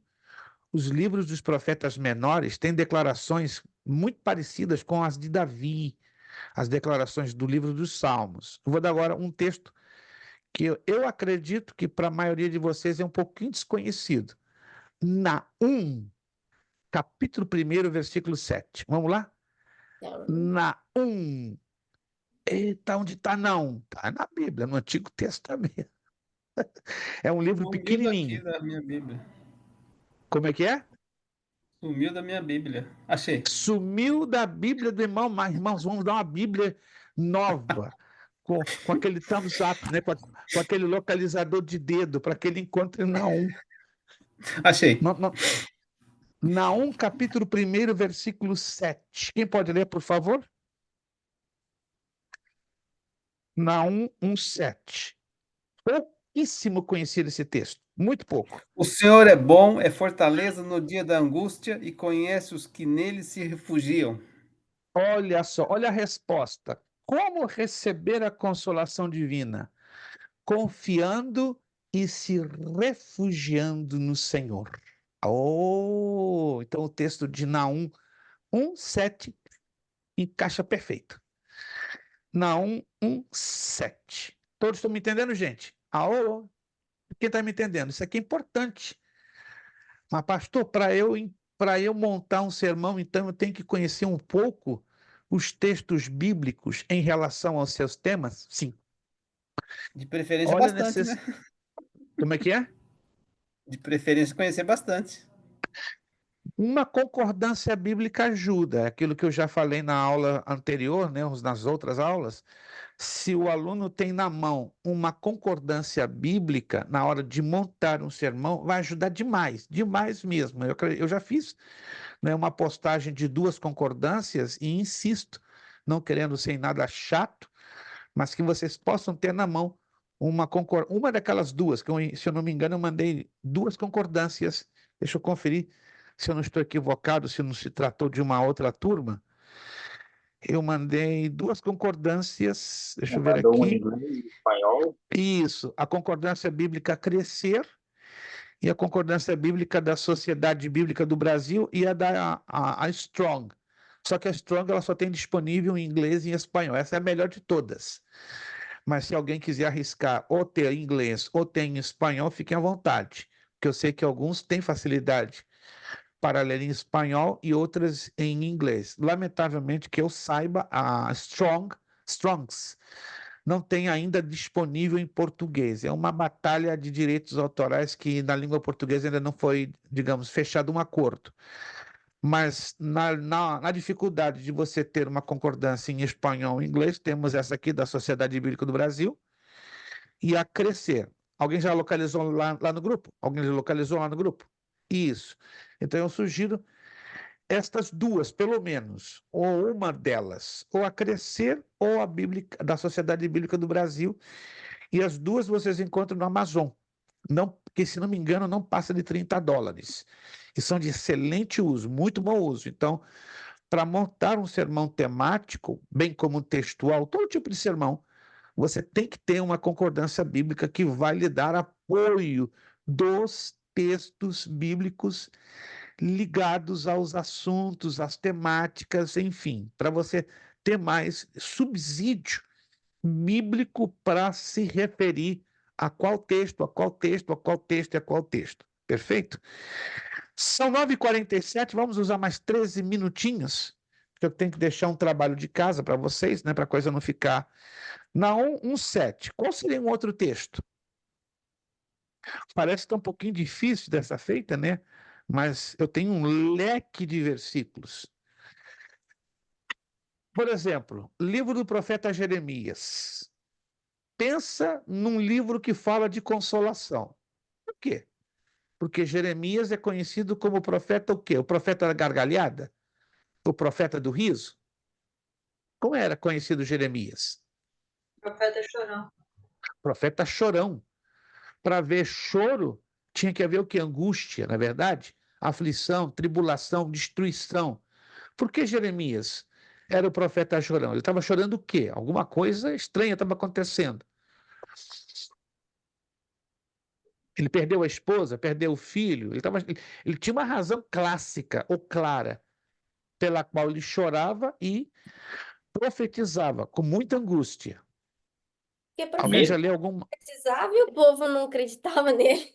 os livros dos profetas menores têm declarações muito parecidas com as de Davi, as declarações do livro dos Salmos. Eu vou dar agora um texto que eu acredito que para a maioria de vocês é um pouquinho desconhecido. Naum, capítulo 1, versículo 7. Vamos lá? Naum. Eita, onde está Naum? Está na Bíblia, no Antigo Testamento. É um livro Sumiu pequenininho. daqui da minha Bíblia. Como é que é? Sumiu da minha Bíblia. Achei. Sumiu da Bíblia do irmão, mas irmãos, vamos dar uma Bíblia nova, com aquele thumbs up, né? Com aquele localizador de dedo, para que ele encontre Naum. Achei. Naum, capítulo 1, versículo 7. Quem pode ler, por favor? Naum 1:7. Pouquíssimo conhecido esse texto, muito pouco. O Senhor é bom, é fortaleza no dia da angústia e conhece os que nele se refugiam. Olha só, olha a resposta. Como receber a consolação divina? Confiando e se refugiando no Senhor. Oh, então o texto de Naum 1:7 encaixa perfeito. Naum 1:7. Todos estão me entendendo, gente? Aô, quem está me entendendo? Isso aqui é importante. Mas, pastor, para eu montar um sermão, então eu tenho que conhecer um pouco os textos bíblicos em relação aos seus temas? Sim. De preferência Olha bastante, né? Como é que é? De preferência conhecer bastante. Uma concordância bíblica ajuda, é aquilo que eu já falei na aula anterior, né, nas outras aulas. Se o aluno tem na mão uma concordância bíblica na hora de montar um sermão, vai ajudar demais, demais mesmo. Eu já fiz, né, uma postagem de 2 concordâncias e insisto, não querendo ser nada chato, mas que vocês possam ter na mão uma daquelas duas, que se eu não me engano, eu mandei 2 concordâncias. Deixa eu conferir se eu não estou equivocado, se não se tratou de uma outra turma. Eu mandei 2 concordâncias, deixa eu ver Mandou um em aqui. inglês e espanhol. Isso, a concordância bíblica Crescer e a concordância bíblica da Sociedade Bíblica do Brasil e a Strong. Só que a Strong ela só tem disponível em inglês e em espanhol. Essa é a melhor de todas. Mas se alguém quiser arriscar ou ter em inglês ou ter em espanhol, fiquem à vontade. Porque eu sei que alguns têm facilidade para ler em espanhol e outras em inglês. Lamentavelmente, que eu saiba, a Strongs não tem ainda disponível em português. É uma batalha de direitos autorais que na língua portuguesa ainda não foi, digamos, fechado um acordo. Mas na dificuldade de você ter uma concordância em espanhol e inglês, temos essa aqui da Sociedade Bíblica do Brasil e a Crescer. Alguém já localizou lá no grupo? Alguém já localizou lá no grupo? Isso. Então eu sugiro estas duas, pelo menos, ou uma delas, ou a Crescer ou a Bíblica, da Sociedade Bíblica do Brasil, e as duas vocês encontram no Amazon. Não, porque, se não me engano, não passa de $30. E são de excelente uso, muito bom uso. Então, para montar um sermão temático, bem como textual, todo tipo de sermão, você tem que ter uma concordância bíblica que vai lhe dar apoio dos textos bíblicos ligados aos assuntos, às temáticas, enfim, para você ter mais subsídio bíblico para se referir a qual texto, a qual texto, a qual texto e a qual texto. Perfeito? São 9h47, vamos usar mais 13 minutinhos, porque eu tenho que deixar um trabalho de casa para vocês, né, para a coisa não ficar... Naum 1:7. Qual seria um outro texto? Parece que está um pouquinho difícil dessa feita, né? Mas eu tenho um leque de versículos. Por exemplo, livro do profeta Jeremias. Pensa num livro que fala de consolação. Por quê? Porque Jeremias é conhecido como o profeta o quê? O profeta da gargalhada? O profeta do riso? Como era conhecido Jeremias? Profeta chorão. Profeta chorão. Para ver choro, tinha que haver o que? Angústia, na verdade? Aflição, tribulação, destruição. Por que Jeremias era o profeta chorão? Ele estava chorando o quê? Alguma coisa estranha estava acontecendo. Ele perdeu a esposa, perdeu o filho. Ele tinha uma razão clássica ou clara pela qual ele chorava e profetizava com muita angústia. Porque Alguém já leu algum... precisava e o povo não acreditava nele.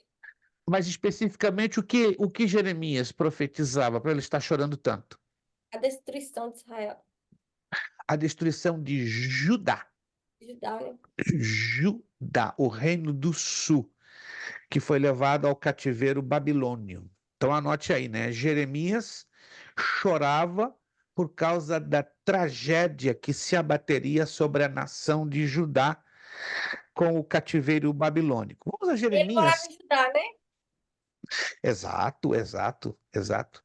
Mas especificamente o que Jeremias profetizava para ele estar chorando tanto? A destruição de Israel. A destruição de Judá. Judá, né? Judá, o reino do sul, que foi levado ao cativeiro babilônio. Então anote aí, né? Jeremias chorava por causa da tragédia que se abateria sobre a nação de Judá com o cativeiro babilônico. Vamos a Ele morava Jeremias. em Judá, né? Exato, exato, exato.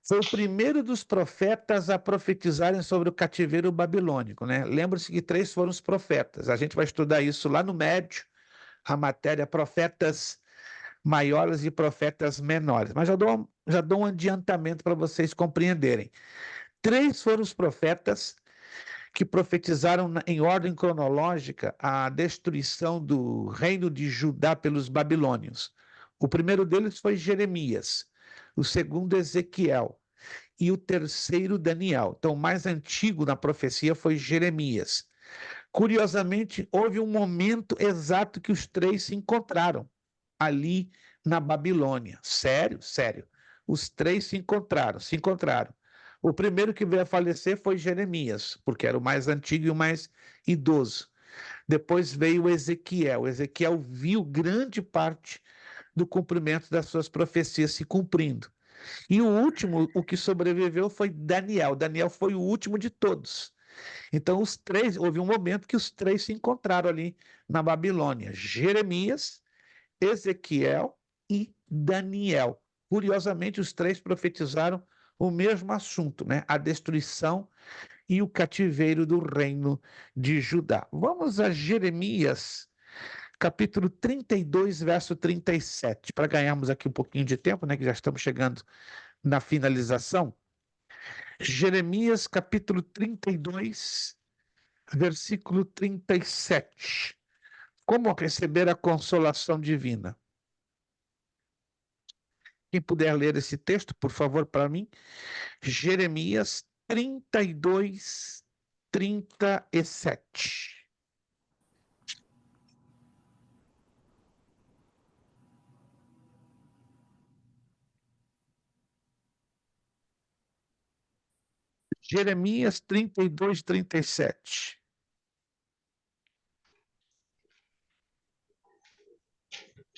Foi o primeiro dos profetas a profetizarem sobre o cativeiro babilônico, né? Lembre-se que 3 foram os profetas. A gente vai estudar isso lá no médio, a matéria profetas maiores e profetas menores. Mas já dou um adiantamento para vocês compreenderem. 3 foram os profetas que profetizaram em ordem cronológica a destruição do reino de Judá pelos babilônios. O primeiro deles foi Jeremias, o segundo Ezequiel e o terceiro Daniel. Então, o mais antigo na profecia foi Jeremias. Curiosamente, houve um momento exato que os 3 se encontraram ali na Babilônia. Sério, sério. Os 3 se encontraram. O primeiro que veio a falecer foi Jeremias, porque era o mais antigo e o mais idoso. Depois veio Ezequiel. Ezequiel viu grande parte do cumprimento das suas profecias se cumprindo. E o último, o que sobreviveu foi Daniel. Daniel foi o último de todos. Então, os 3, houve um momento que os 3 se encontraram ali na Babilônia: Jeremias, Ezequiel e Daniel. Curiosamente, os 3 profetizaram o mesmo assunto, né? A destruição e o cativeiro do reino de Judá. Vamos a Jeremias, capítulo 32, verso 37, para ganharmos aqui um pouquinho de tempo, né? Que já estamos chegando na finalização. Jeremias, capítulo 32, versículo 37. Como receber a consolação divina? Quem puder ler esse texto, por favor, para mim. Jeremias 32, 37. Jeremias 32, 37.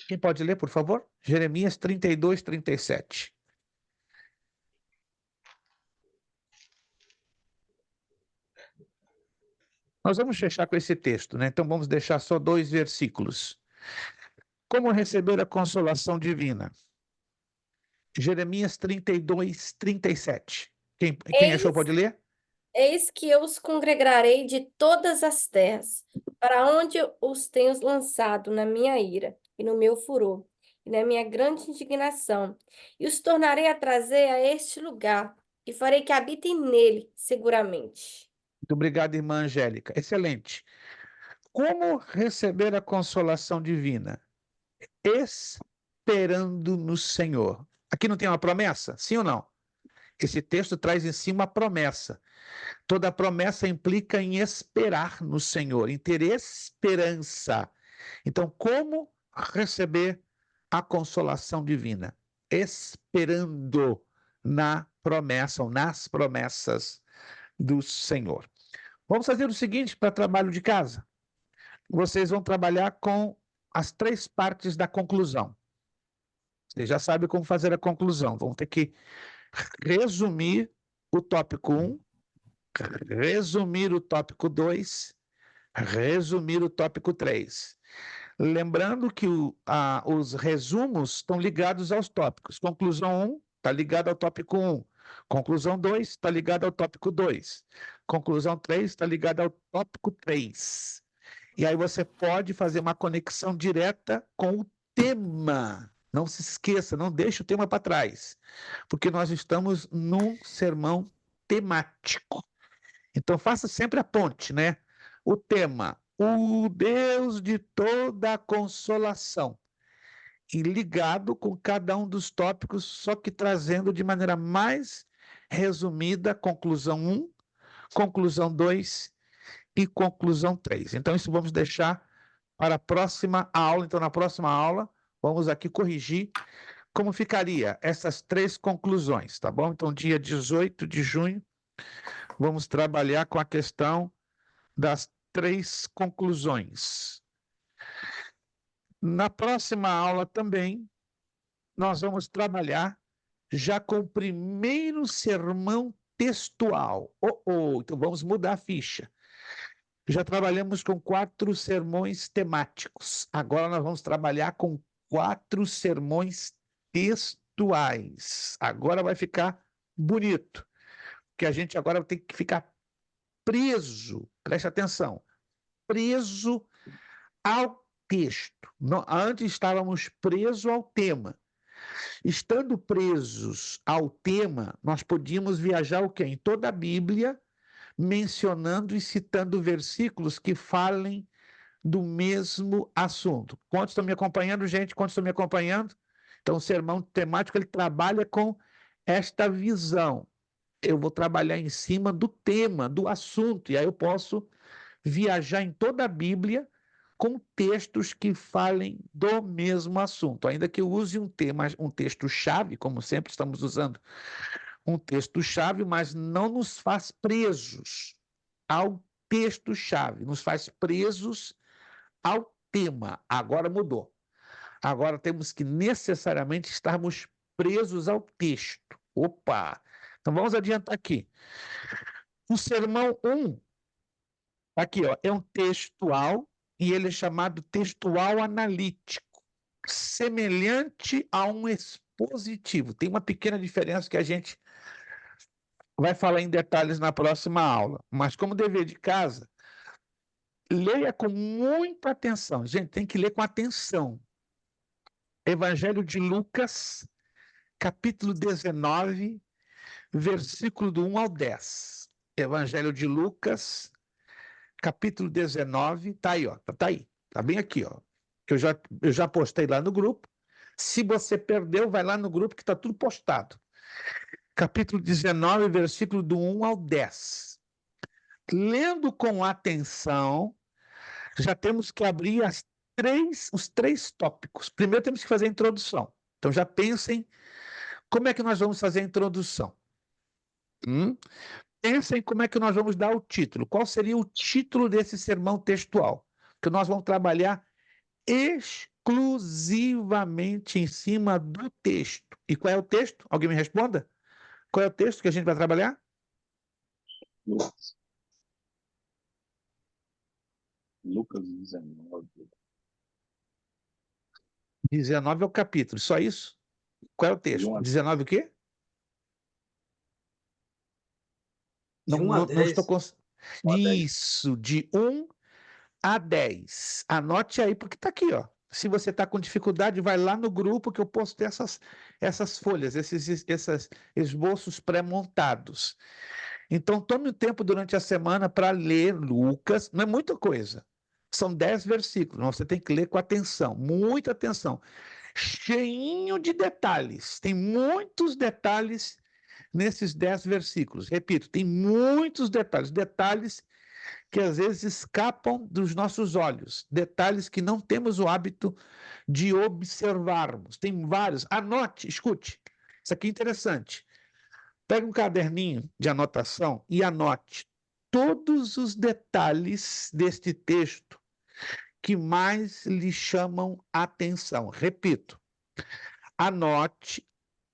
Quem pode ler, por favor? Jeremias 32, 37. Nós vamos fechar com esse texto, né? Então vamos deixar só 2 versículos. Como receber a consolação divina? Jeremias 32, 37. Quem achou pode ler? Eis que eu os congregarei de todas as terras, para onde os tenho lançado na minha ira, e no meu furor, e na minha grande indignação, e os tornarei a trazer a este lugar, e farei que habitem nele seguramente. Muito obrigado, irmã Angélica. Excelente. Como receber a consolação divina? esperando no Senhor. Aqui não tem uma promessa? Sim ou não? Esse texto traz em si uma promessa. Toda promessa implica em esperar no Senhor, em ter esperança. Então, como receber a consolação divina? Esperando na promessa ou nas promessas do Senhor. Vamos fazer o seguinte para trabalho de casa. Vocês vão trabalhar com as 3 partes da conclusão. Vocês já sabem como fazer a conclusão. Vão ter que resumir o tópico 1, resumir o tópico 2, resumir o tópico 3. Lembrando que os resumos estão ligados aos tópicos. Conclusão 1 está ligada ao tópico 1. Conclusão 2 está ligada ao tópico 2. Conclusão 3 está ligada ao tópico 3. E aí você pode fazer uma conexão direta com o tema. Não se esqueça, não deixe o tema para trás, porque nós estamos num sermão temático. Então faça sempre a ponte, né? O tema, o Deus de toda a consolação, e ligado com cada um dos tópicos, só que trazendo de maneira mais resumida conclusão 1, conclusão 2 e conclusão 3. Então isso vamos deixar para a próxima aula. Então na próxima aula vamos aqui corrigir como ficaria essas 3 conclusões, tá bom? Então dia 18 de junho vamos trabalhar com a questão das 3 conclusões. Na próxima aula também, nós vamos trabalhar já com o primeiro sermão textual. Então vamos mudar a ficha. Já trabalhamos com 4 sermões temáticos. Agora nós vamos trabalhar com 4 sermões textuais. Agora vai ficar bonito, porque a gente agora tem que ficar preso, preste atenção, preso ao texto. Antes estávamos presos ao tema. Estando presos ao tema, nós podíamos viajar o quê? Em toda a Bíblia, mencionando e citando versículos que falem do mesmo assunto. Quantos estão me acompanhando, gente? Quantos estão me acompanhando? Então, o sermão temático, ele trabalha com esta visão. Eu vou trabalhar em cima do tema, do assunto, e aí eu posso viajar em toda a Bíblia com textos que falem do mesmo assunto, ainda que eu use um texto-chave, como sempre estamos usando um texto-chave, mas não nos faz presos ao texto-chave, nos faz presos ao tema. Agora mudou. Agora temos que necessariamente estarmos presos ao texto. Opa! Então vamos adiantar aqui. O sermão 1, aqui, ó, é um textual, e ele é chamado textual analítico, semelhante a um expositivo. Tem uma pequena diferença que a gente vai falar em detalhes na próxima aula, mas como dever de casa, leia com muita atenção. Gente, tem que ler com atenção. Evangelho de Lucas, capítulo 19, versículo do 1 ao 10. Evangelho de Lucas, capítulo 19, tá aí, ó, tá aí, tá bem aqui, ó. Eu já postei lá no grupo. Se você perdeu, vai lá no grupo que tá tudo postado. Capítulo 19, versículo do 1 ao 10. Lendo com atenção, já temos que abrir os 3 tópicos. Primeiro temos que fazer a introdução. Então já pensem como é que nós vamos fazer a introdução. Pensem como é que nós vamos dar o título. Qual seria o título desse sermão textual? Que nós vamos trabalhar exclusivamente em cima do texto. E qual é o texto? Alguém me responda? Qual é o texto que a gente vai trabalhar? Lucas 19. 19 é o capítulo, só isso? Qual é o texto? 19 o quê? De 1 a 10. Estou Isso, de 1 a 10. Anote aí, porque está aqui, ó. Se você está com dificuldade, vai lá no grupo que eu postei essas folhas, esses esboços pré-montados. Então, tome o tempo durante a semana para ler Lucas. Não é muita coisa. São 10 versículos, mas você tem que ler com atenção, muita atenção. cheinho de detalhes. Tem muitos detalhes nesses 10 versículos. Repito, tem muitos detalhes. Detalhes que às vezes escapam dos nossos olhos. Detalhes que não temos o hábito de observarmos. Tem vários. Anote, escute. Isso aqui é interessante. Pega um caderninho de anotação e anote todos os detalhes deste texto que mais lhe chamam a atenção. Repito, anote.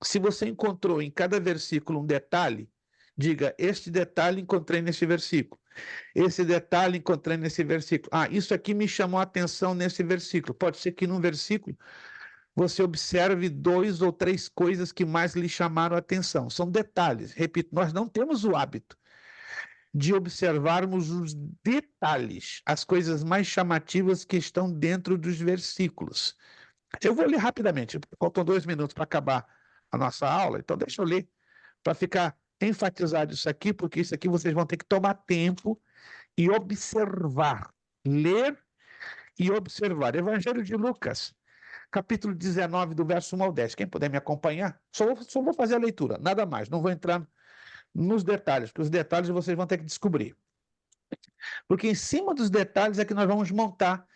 Se você encontrou em cada versículo um detalhe, diga: este detalhe encontrei nesse versículo. Esse detalhe encontrei nesse versículo. Ah, isso aqui me chamou a atenção nesse versículo. Pode ser que num versículo você observe 2 ou 3 coisas que mais lhe chamaram a atenção. São detalhes. Repito, nós não temos o hábito de observarmos os detalhes, as coisas mais chamativas que estão dentro dos versículos. Eu vou ler rapidamente, faltam 2 minutos para acabar a nossa aula, então deixa eu ler para ficar enfatizado isso aqui, porque isso aqui vocês vão ter que tomar tempo e observar, ler e observar. Evangelho de Lucas, capítulo 19, do verso 1 ao 10. Quem puder me acompanhar, só vou fazer a leitura, nada mais, não vou entrar nos detalhes, porque os detalhes vocês vão ter que descobrir. Porque em cima dos detalhes é que nós vamos montar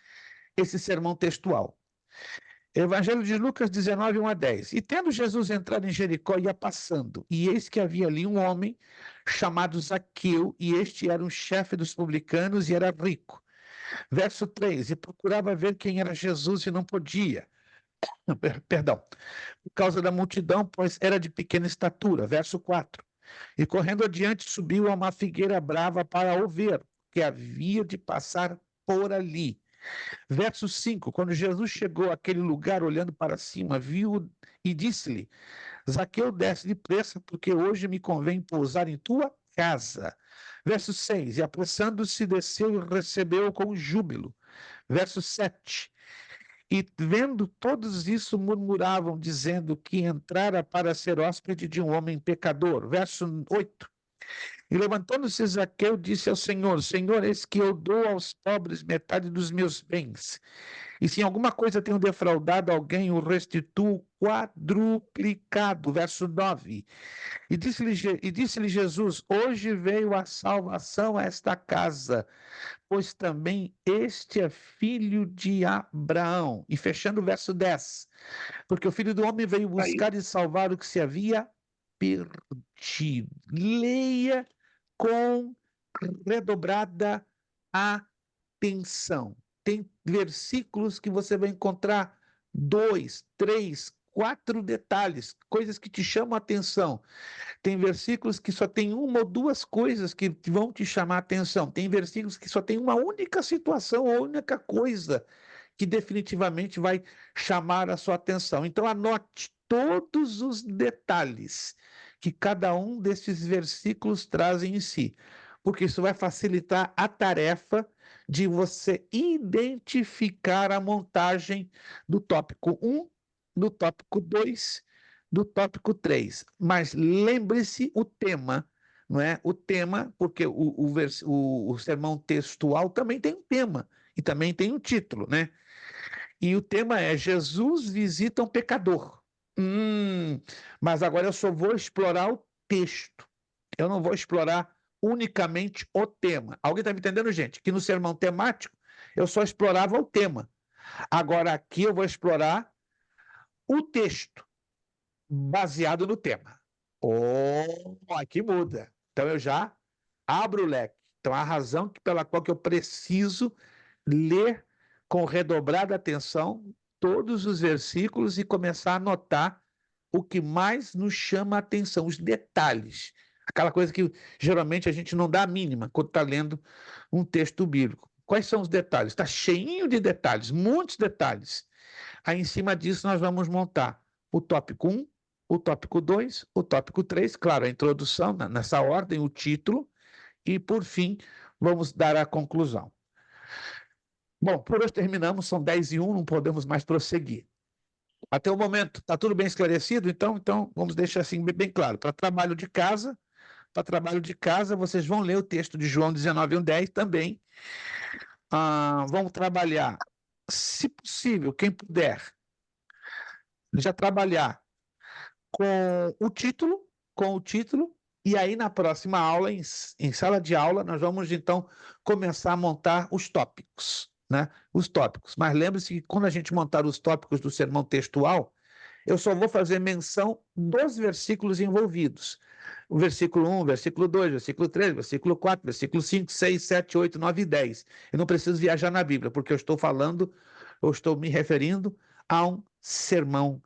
esse sermão textual. Evangelho de Lucas 19, 1 a 10. E tendo Jesus entrado em Jericó, ia passando, e eis que havia ali um homem chamado Zaqueu, e este era um chefe dos publicanos e era rico. Verso 3, e procurava ver quem era Jesus e não podia. Perdão, por causa da multidão, pois era de pequena estatura. Verso 4, e correndo adiante subiu a uma figueira brava para o ver, que havia de passar por ali. Verso 5, quando Jesus chegou àquele lugar, olhando para cima, viu e disse-lhe: Zaqueu, desce depressa, porque hoje me convém pousar em tua casa. Verso 6, e apressando-se, desceu e recebeu-o com júbilo. Verso 7, e vendo todos isso, murmuravam, dizendo que entrara para ser hóspede de um homem pecador. Verso 8, e levantando-se Zaqueu, disse ao Senhor: Senhor, eis que eu dou aos pobres metade dos meus bens. E se em alguma coisa tenho defraudado alguém, o restituo quadruplicado. Verso 9. E disse-lhe Jesus: Hoje veio a salvação a esta casa, pois também este é filho de Abraão. E fechando o verso 10. Porque o Filho do Homem veio buscar e salvar o que se havia perdido. Leia com redobrada atenção. Tem versículos que você vai encontrar 2, 3, 4 detalhes, coisas que te chamam a atenção. Tem versículos que só tem uma ou duas coisas que vão te chamar a atenção. Tem versículos que só tem uma única situação, ou única coisa que definitivamente vai chamar a sua atenção. Então anote todos os detalhes que cada um desses versículos trazem em si, porque isso vai facilitar a tarefa de você identificar a montagem do tópico 1, do tópico 2, do tópico 3. Mas lembre-se o tema, não é? O tema, porque o sermão textual também tem um tema e também tem um título, né? E o tema é: Jesus visita um pecador. Mas agora eu só vou explorar o texto. Eu não vou explorar unicamente o tema. Alguém está me entendendo, gente? Que no sermão temático eu só explorava o tema. Agora aqui eu vou explorar o texto baseado no tema. Aqui muda. Então eu já abro o leque. Então a razão pela qual que eu preciso ler com redobrada atenção todos os versículos e começar a anotar o que mais nos chama a atenção, os detalhes. Aquela coisa que geralmente a gente não dá a mínima quando está lendo um texto bíblico. Quais são os detalhes? Está cheinho de detalhes, muitos detalhes. Aí, em cima disso, nós vamos montar o tópico 1, o tópico 2, o tópico 3, claro, a introdução, nessa ordem, o título, e, por fim, vamos dar a conclusão. Bom, por hoje terminamos, são 10:01, não podemos mais prosseguir. Até o momento, está tudo bem esclarecido? Então vamos deixar assim bem claro. Para trabalho de casa, vocês vão ler o texto de João 19, 1, 10 também. Vamos trabalhar, se possível, quem puder, já trabalhar com com o título, e aí na próxima aula, em sala de aula, nós vamos então começar a montar os tópicos, né? Os tópicos. Mas lembre-se que quando a gente montar os tópicos do sermão textual, eu só vou fazer menção dos versículos envolvidos. O versículo 1, versículo 2, versículo 3, versículo 4, versículo 5, 6, 7, 8, 9 e 10. Eu não preciso viajar na Bíblia, porque eu estou me referindo a um sermão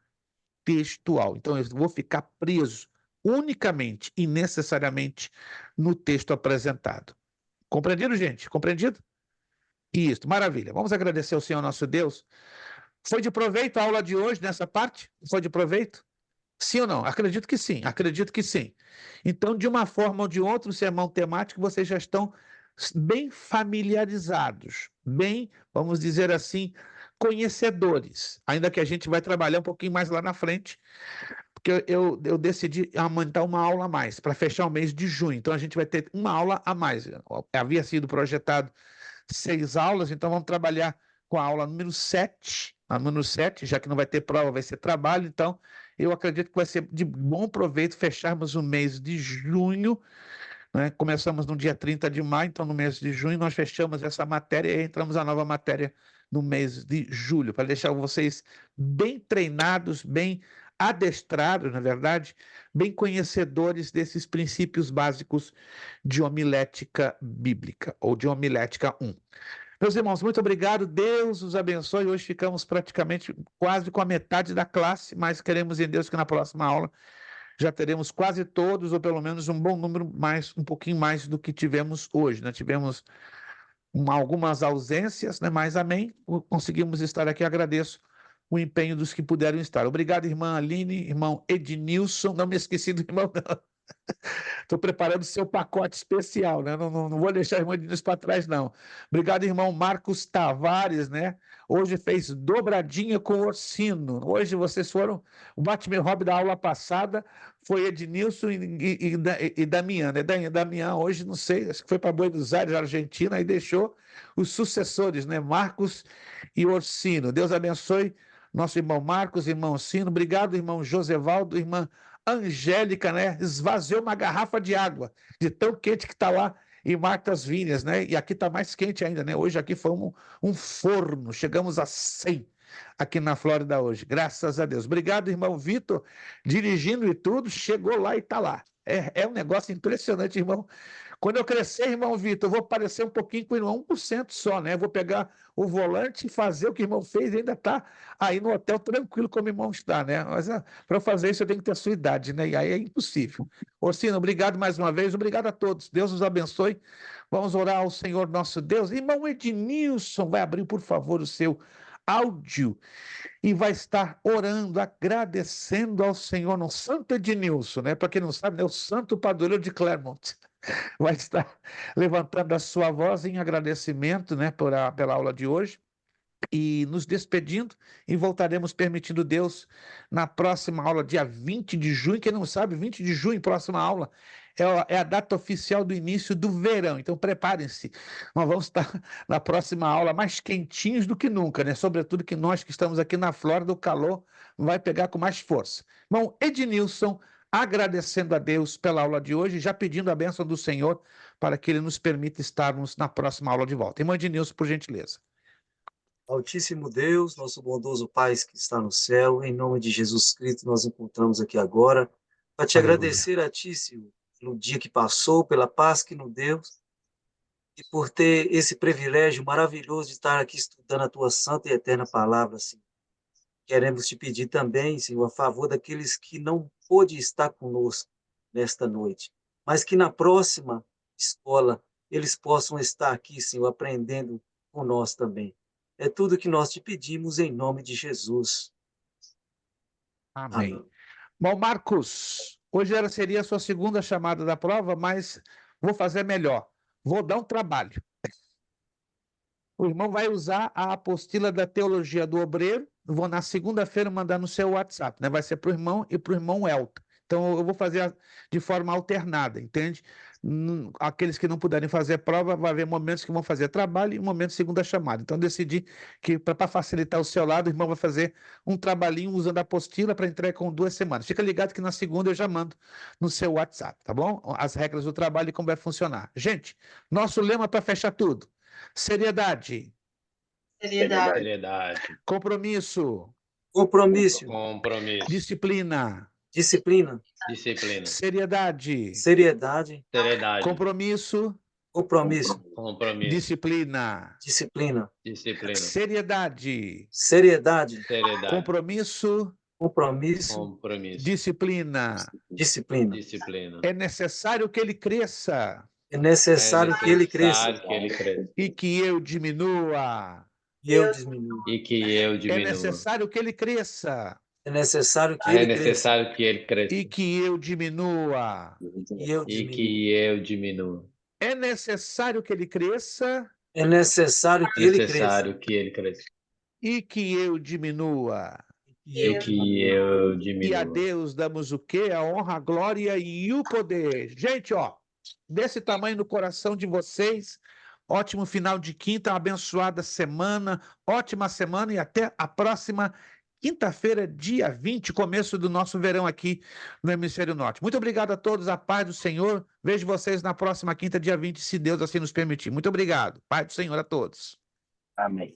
textual. Então, eu vou ficar preso unicamente e necessariamente no texto apresentado. Compreendido, gente? Compreendido? Isso, maravilha. Vamos agradecer ao Senhor nosso Deus. Foi de proveito a aula de hoje nessa parte? Foi de proveito? Sim ou não? Acredito que sim, acredito que sim. Então, de uma forma ou de outra, o sermão temático, vocês já estão bem familiarizados, bem, vamos dizer assim, conhecedores, ainda que a gente vai trabalhar um pouquinho mais lá na frente, porque eu decidi aumentar uma aula a mais, para fechar o mês de junho, então a gente vai ter uma aula a mais. Havia sido projetado 6 aulas, então vamos trabalhar com a aula número 7, a número 7, já que não vai ter prova, vai ser trabalho, então eu acredito que vai ser de bom proveito fecharmos o mês de junho, né? Começamos no dia 30 de maio, então no mês de junho nós fechamos essa matéria e entramos a nova matéria no mês de julho, para deixar vocês bem treinados, bem adestrados, na verdade, bem conhecedores desses princípios básicos de homilética bíblica, ou de homilética 1. Meus irmãos, muito obrigado, Deus os abençoe. Hoje ficamos praticamente quase com a metade da classe, mas queremos em Deus que na próxima aula já teremos quase todos, ou pelo menos um bom número, um pouquinho mais do que tivemos hoje, né? Tivemos algumas ausências, né? Mas amém, conseguimos estar aqui, agradeço o empenho dos que puderam estar. Obrigado, irmã Aline, irmão Ednilson, não me esqueci do irmão, não. Estou preparando o seu pacote especial, né? Não vou deixar a irmã Diniz para trás, não. Obrigado, irmão Marcos Tavares, né? Hoje fez dobradinha com o Orsino. Hoje vocês foram. O Batman Hobby da aula passada foi Ednilson e Damião, né? Damião, hoje não sei, acho que foi para Buenos Aires, Argentina, e deixou os sucessores, né? Marcos e Orsino. Deus abençoe nosso irmão Marcos, irmão Orsino. Obrigado, irmão Josevaldo, irmã Angélica, né? Esvaziou uma garrafa de água, de tão quente que está lá em Martas Vinhas, né? E aqui está mais quente ainda, né? Hoje aqui foi um forno, chegamos a 100 aqui na Flórida hoje, graças a Deus. Obrigado, irmão Vitor, dirigindo e tudo, chegou lá e está lá. É um negócio impressionante, irmão. Quando eu crescer, irmão Vitor, eu vou parecer um pouquinho com o irmão, 1% só, né? Vou pegar o volante e fazer o que o irmão fez e ainda está aí no hotel tranquilo como o irmão está, né? Mas para fazer isso eu tenho que ter a sua idade, né? E aí é impossível. Orsino, obrigado mais uma vez, obrigado a todos. Deus os abençoe. Vamos orar ao Senhor nosso Deus. Irmão Ednilson, vai abrir, por favor, o seu áudio e vai estar orando, agradecendo ao Senhor, no Santo Ednilson, né? Para quem não sabe, é o Santo Padroeiro de Claremont. Vai estar levantando a sua voz em agradecimento, né, pela aula de hoje e nos despedindo, e voltaremos, permitindo Deus, na próxima aula, dia 20 de junho. Quem não sabe, 20 de junho, próxima aula, é a data oficial do início do verão, então preparem-se, nós vamos estar na próxima aula mais quentinhos do que nunca, né? Sobretudo que nós que estamos aqui na Flórida, o calor vai pegar com mais força. Irmão Ednilson, agradecendo a Deus pela aula de hoje, já pedindo a bênção do Senhor para que Ele nos permita estarmos na próxima aula de volta. Irmão Ednilson, por gentileza. Altíssimo Deus, nosso bondoso Pai que está no céu, em nome de Jesus Cristo, nós encontramos aqui agora para te Aleluia. agradecer a Ti, Senhor, pelo dia que passou, pela paz que nos deu e por ter esse privilégio maravilhoso de estar aqui estudando a Tua santa e eterna palavra, Senhor. Queremos te pedir também, Senhor, a favor daqueles que não pôde estar conosco nesta noite, mas que na próxima escola eles possam estar aqui, Senhor, aprendendo com nós também. É tudo que nós te pedimos em nome de Jesus. Amém. Amém. Bom, Marcos, hoje seria a sua segunda chamada da prova, mas vou fazer melhor. Vou dar um trabalho. O irmão vai usar a apostila da Teologia do Obreiro. Vou na segunda-feira mandar no seu WhatsApp, né? Vai ser para o irmão e para o irmão Elton. Então eu vou fazer de forma alternada, entende? Aqueles que não puderem fazer prova, vai haver momentos que vão fazer trabalho e momentos de segunda chamada. Então, decidi que, para facilitar o seu lado, o irmão vai fazer um trabalhinho usando a apostila para entrega com 2 semanas. Fica ligado que na segunda eu já mando no seu WhatsApp, tá bom? As regras do trabalho e como vai funcionar. Gente, nosso lema para fechar tudo: seriedade, Seriedade. Seriedade. compromisso, Compromisso, Compromisso. disciplina, disciplina, Disciplina. seriedade, seriedade, Seriedade. compromisso, compromisso, Compromisso. disciplina, disciplina, Disciplina. seriedade, seriedade, Seriedade. compromisso, compromisso, Compromisso. disciplina. disciplina. Disciplina. É necessário que ele cresça É necessário que ele cresça necessário que ele cresça. e que eu diminua. e eu diminua. E que eu É diminua. necessário que ele cresça É necessário que É ele cresça necessário que ele cresça. e que eu diminua. e eu E diminua. que eu diminua. É necessário que ele cresça É necessário que É ele cresça necessário que ele cresça. e que eu diminua. e E que eu E a diminua. Deus damos o quê? A honra, a glória e o poder. Gente, ó, desse tamanho no coração de vocês. Ótimo final de quinta, abençoada semana, ótima semana e até a próxima quinta-feira, dia 20, começo do nosso verão aqui no Hemisfério Norte. Muito obrigado a todos, a paz do Senhor. Vejo vocês na próxima quinta, dia 20, se Deus assim nos permitir. Muito obrigado. Paz do Senhor a todos. Amém.